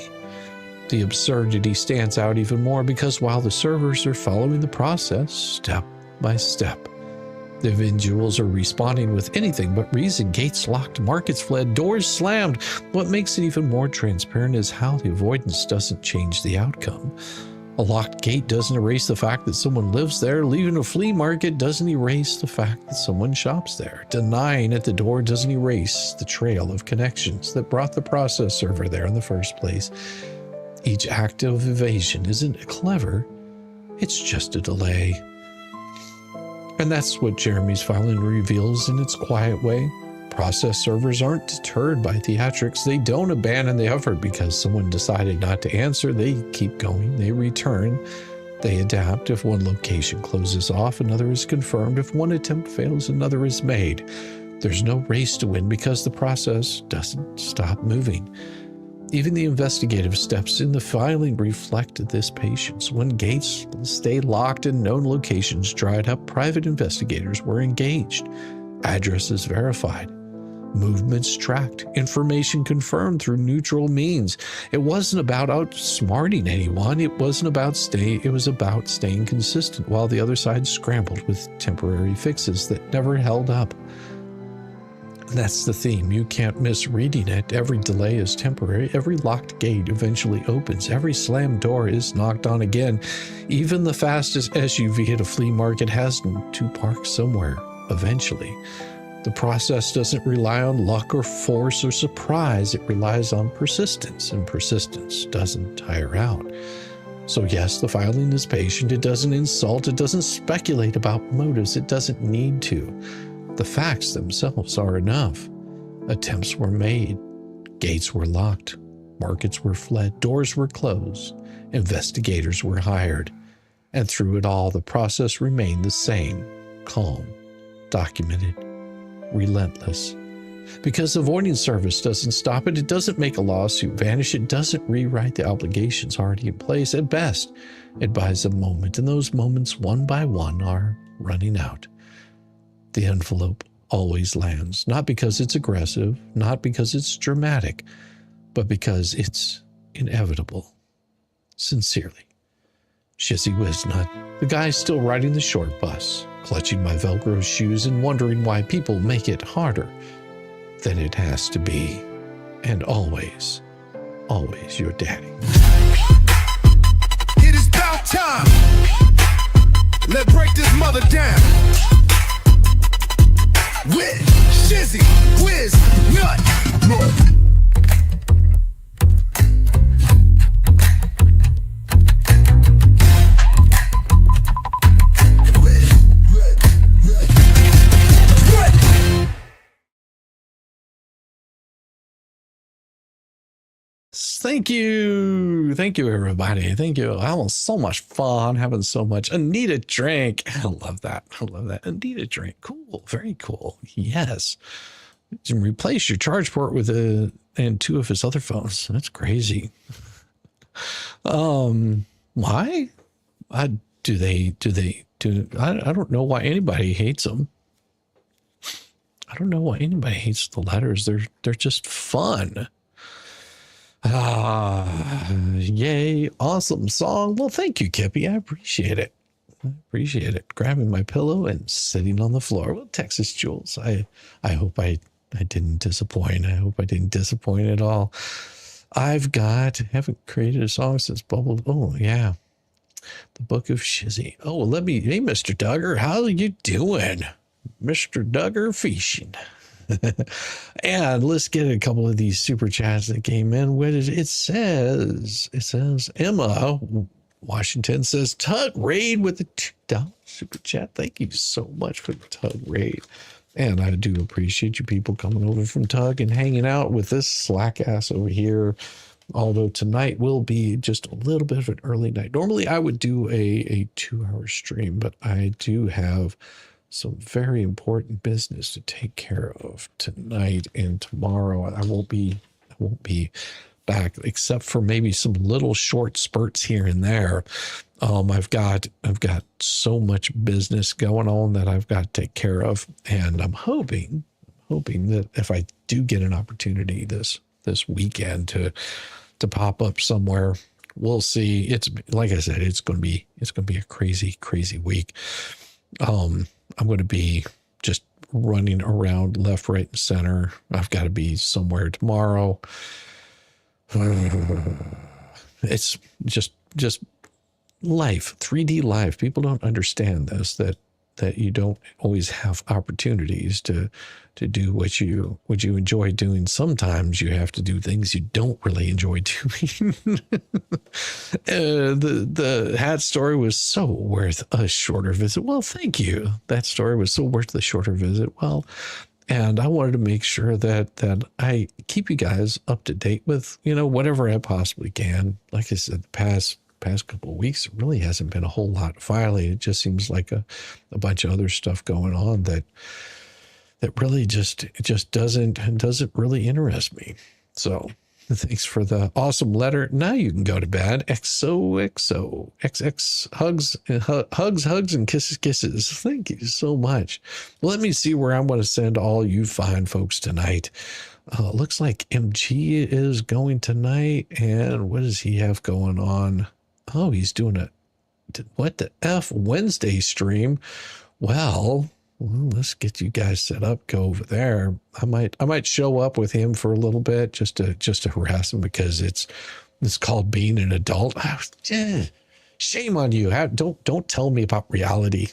The absurdity stands out even more because while the servers are following the process step by step, the individuals are responding with anything but reason. Gates locked, markets fled, doors slammed. What makes it even more transparent is how the avoidance doesn't change the outcome. A locked gate doesn't erase the fact that someone lives there. Leaving a flea market doesn't erase the fact that someone shops there. Denying at the door doesn't erase the trail of connections that brought the process server there in the first place. Each act of evasion isn't clever, it's just a delay. And that's what Jeremy's filing reveals in its quiet way. Process servers aren't deterred by theatrics. They don't abandon the effort because someone decided not to answer. They keep going, they return, they adapt. If one location closes off, another is confirmed. If one attempt fails, another is made. There's no race to win because the process doesn't stop moving. Even the investigative steps in the filing reflected this patience. When gates stayed locked and known locations dried up, private investigators were engaged. Addresses verified. Movements tracked. Information confirmed through neutral means. It wasn't about outsmarting anyone. It was about staying consistent while the other side scrambled with temporary fixes that never held up. That's the theme. You can't miss reading it. Every delay is temporary. Every locked gate eventually opens. Every slammed door is knocked on again. Even the fastest SUV at a flea market has to park somewhere eventually. The process doesn't rely on luck or force or surprise. It relies on persistence, and persistence doesn't tire out. So yes, the filing is patient. It doesn't insult. It doesn't speculate about motives. It doesn't need to. The facts themselves are enough. Attempts were made. Gates were locked. Markets were fled. Doors were closed. Investigators were hired. And through it all, the process remained the same. Calm. Documented. Relentless. Because the voiding service doesn't stop it. It doesn't make a lawsuit vanish. It doesn't rewrite the obligations already in place. At best, it buys a moment. And those moments, one by one, are running out. The envelope always lands, not because it's aggressive, not because it's dramatic, but because it's inevitable. Sincerely, Shizzy Wisnut, the guy still riding the short bus, clutching my Velcro shoes and wondering why people make it harder than it has to be. And always, always your daddy. It is about time. Let's break this mother down. With Shizzy Wisnut. Thank you. Thank you, everybody. Thank you. That was so much fun, having so much. Anita drink. I love that. I love that. Anita drink. Cool. Very cool. Yes. You can replace your charge port with and two of his other phones. That's crazy. Why? I don't know why anybody hates them. I don't know why anybody hates the letters. They're just fun. Yay. Awesome song. Well, thank you, Kippy. I appreciate it. Grabbing my pillow and sitting on the floor. Well, Texas Jules, I hope I didn't disappoint. I hope I didn't disappoint at all. Haven't created a song since Bubble. Oh, yeah. The Book of Shizzy. Oh, hey, Mr. Duggar, how are you doing? Mr. Duggar Fishing. And let's get a couple of these super chats that came in. What is it? It says Emma Washington says Tug Raid with the $2 super chat. Thank you so much for the Tug Raid. And I do appreciate you people coming over from Tug and hanging out with this slack ass over here. Although tonight will be just a little bit of an early night. Normally I would do a 2-hour stream, but I do have some very important business to take care of tonight and tomorrow. I won't be back except for maybe some little short spurts here and there. I've got so much business going on that I've got to take care of, and I'm hoping that if I do get an opportunity this weekend to pop up somewhere, we'll see. It's like I said, it's going to be a crazy week. I'm going to be just running around left, right, and center. I've got to be somewhere tomorrow. It's just life, 3D life. People don't understand this, that you don't always have opportunities to do what you enjoy doing. Sometimes you have to do things you don't really enjoy doing. The hat story was so worth a shorter visit. Well, thank you. That story was so worth the shorter visit. Well, and I wanted to make sure that I keep you guys up to date with, whatever I possibly can. Like I said, the past couple of weeks, it really hasn't been a whole lot of filing. It just seems like a bunch of other stuff going on that really just doesn't really interest me. So Thanks for the awesome letter. Now you can go to bed. XOXO. XX hugs, and kisses. Thank you so much. Let me see where I'm going to send all you fine folks tonight. Looks like MG is going tonight. And what does he have going on? Oh, he's doing a what the F Wednesday stream. Well, let's get you guys set up. Go over there. I might show up with him for a little bit just to harass him because it's called being an adult. Shame on you. Don't tell me about reality.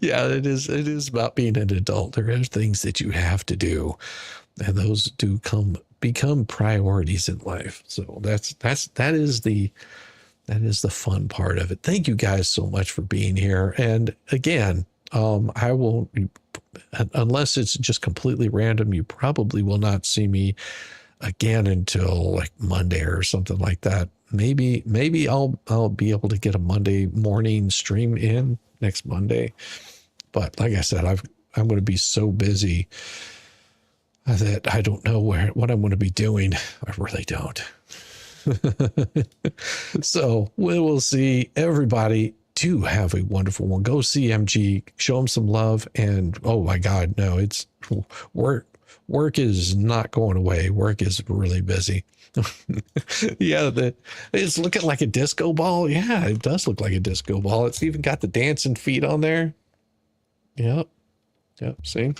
Yeah, it is about being an adult. There are things that you have to do, and those do become priorities in life. So that is the fun part of it. Thank you guys so much for being here. And again, I will, unless it's just completely random, you probably will not see me again until like Monday or something like that. Maybe I'll be able to get a Monday morning stream in next Monday. But like I said, I'm going to be so busy that I don't know what I'm going to be doing. I really don't. So we will see. Everybody, do have a wonderful one. Go see MG, show him some love. And oh my God, no, it's work is not going away. Work is really busy. Yeah, it's looking like a disco ball. Yeah, it does look like a disco ball. It's even got the dancing feet on there. Yep. See,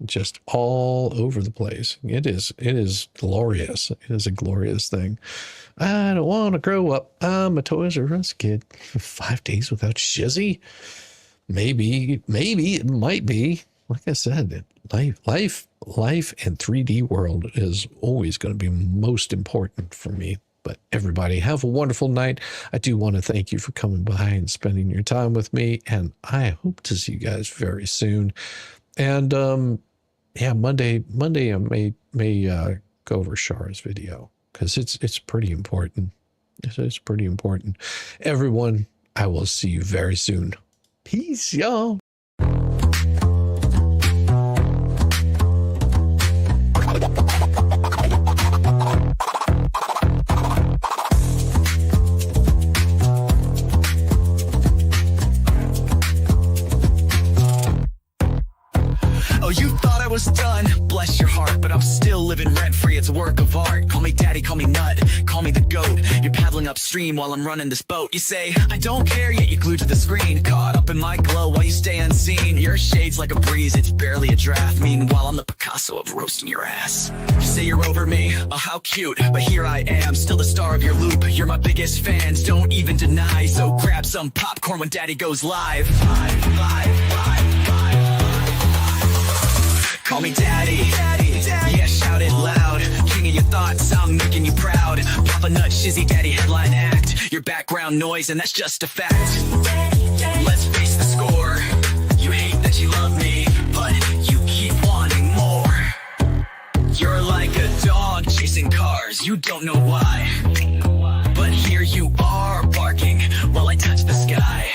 just all over the place. It is glorious. It is a glorious thing. I don't want to grow up. I'm a Toys R Us kid. 5 days without Shizzy. Maybe it might be. Like I said, life and 3D world is always going to be most important for me. But everybody, have a wonderful night. I do want to thank you for coming by and spending your time with me. And I hope to see you guys very soon. And yeah, Monday I may go over Shara's video because it's pretty important. It's pretty important. Everyone, I will see you very soon. Peace, y'all. Was done, bless your heart, but I'm still living rent-free. It's a work of art. Call me daddy, call me nut, call me the goat. You're paddling upstream while I'm running this boat. You say, I don't care, yet you're glued to the screen. Caught up in my glow while you stay unseen. Your shade's like a breeze, it's barely a draft. Meanwhile, I'm the Picasso of roasting your ass. You say you're over me, oh how cute, but here I am, still the star of your loop. You're my biggest fans, don't even deny. So grab some popcorn when daddy goes live. Call me daddy, yeah, shout it loud. King of your thoughts, I'm making you proud. Papa Nut, Shizzy Daddy, headline act. Your background noise, and that's just a fact. Let's face the score. You hate that you love me, but you keep wanting more. You're like a dog chasing cars, you don't know why. But here you are, barking while I touch the sky.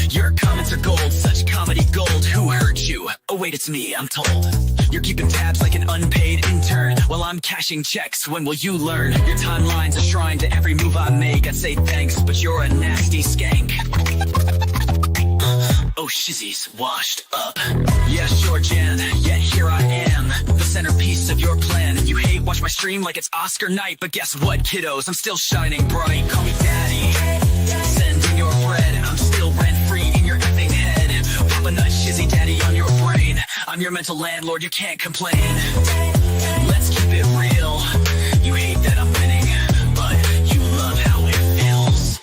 Your comments are gold, such comedy gold. Who hurt you? Oh wait, it's me, I'm told. You're keeping tabs like an unpaid intern while I'm cashing checks. When will you learn? Your timeline's a shrine to every move I make. I'd say thanks, but you're a nasty skank. Oh, Shizzy's washed up. Yeah, sure, Jan, yet here I am, the centerpiece of your plan. You hate watch my stream like it's Oscar night, but guess what, kiddos? I'm still shining bright. Call me daddy. Send in your bread. I'm still rent-free in your effing head. Papa Nut, Shizzy Daddy on your brain. I'm your mental landlord, you can't complain. Let's keep it real. You hate that I'm winning, but you love how it feels.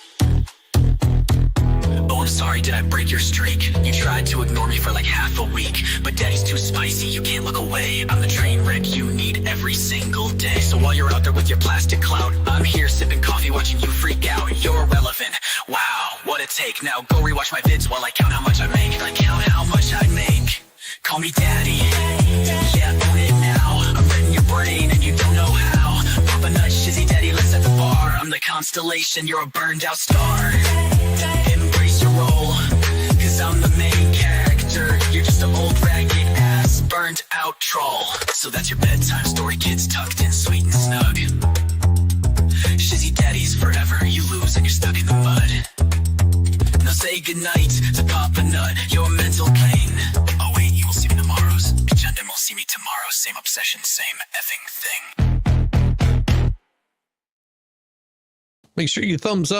Oh, I'm sorry, did I break your streak? You tried to ignore me for like half a week, but daddy's too spicy, you can't look away. I'm the train wreck you need every single day. So while you're out there with your plastic clout, I'm here sipping coffee watching you freak out. You're irrelevant, wow, what a take. Now go rewatch my vids while I count how much I make. I count how much I make. Call me daddy, yeah, own it now. I'm reading your brain and you don't know how. Papa Nut, Shizzy Daddy, let's set the bar. I'm the constellation, you're a burned out star. Embrace your role, cause I'm the main character. You're just an old ragged ass, burned out out troll. So that's your bedtime story, kids tucked in sweet and snug. Shizzy daddy's forever, you lose and you're stuck in the mud. Now say goodnight to Papa Nut, your mental pain. Oh wait, you will see me tomorrow's. Agenda will see me tomorrow, same obsession, same effing thing. Make sure you thumbs up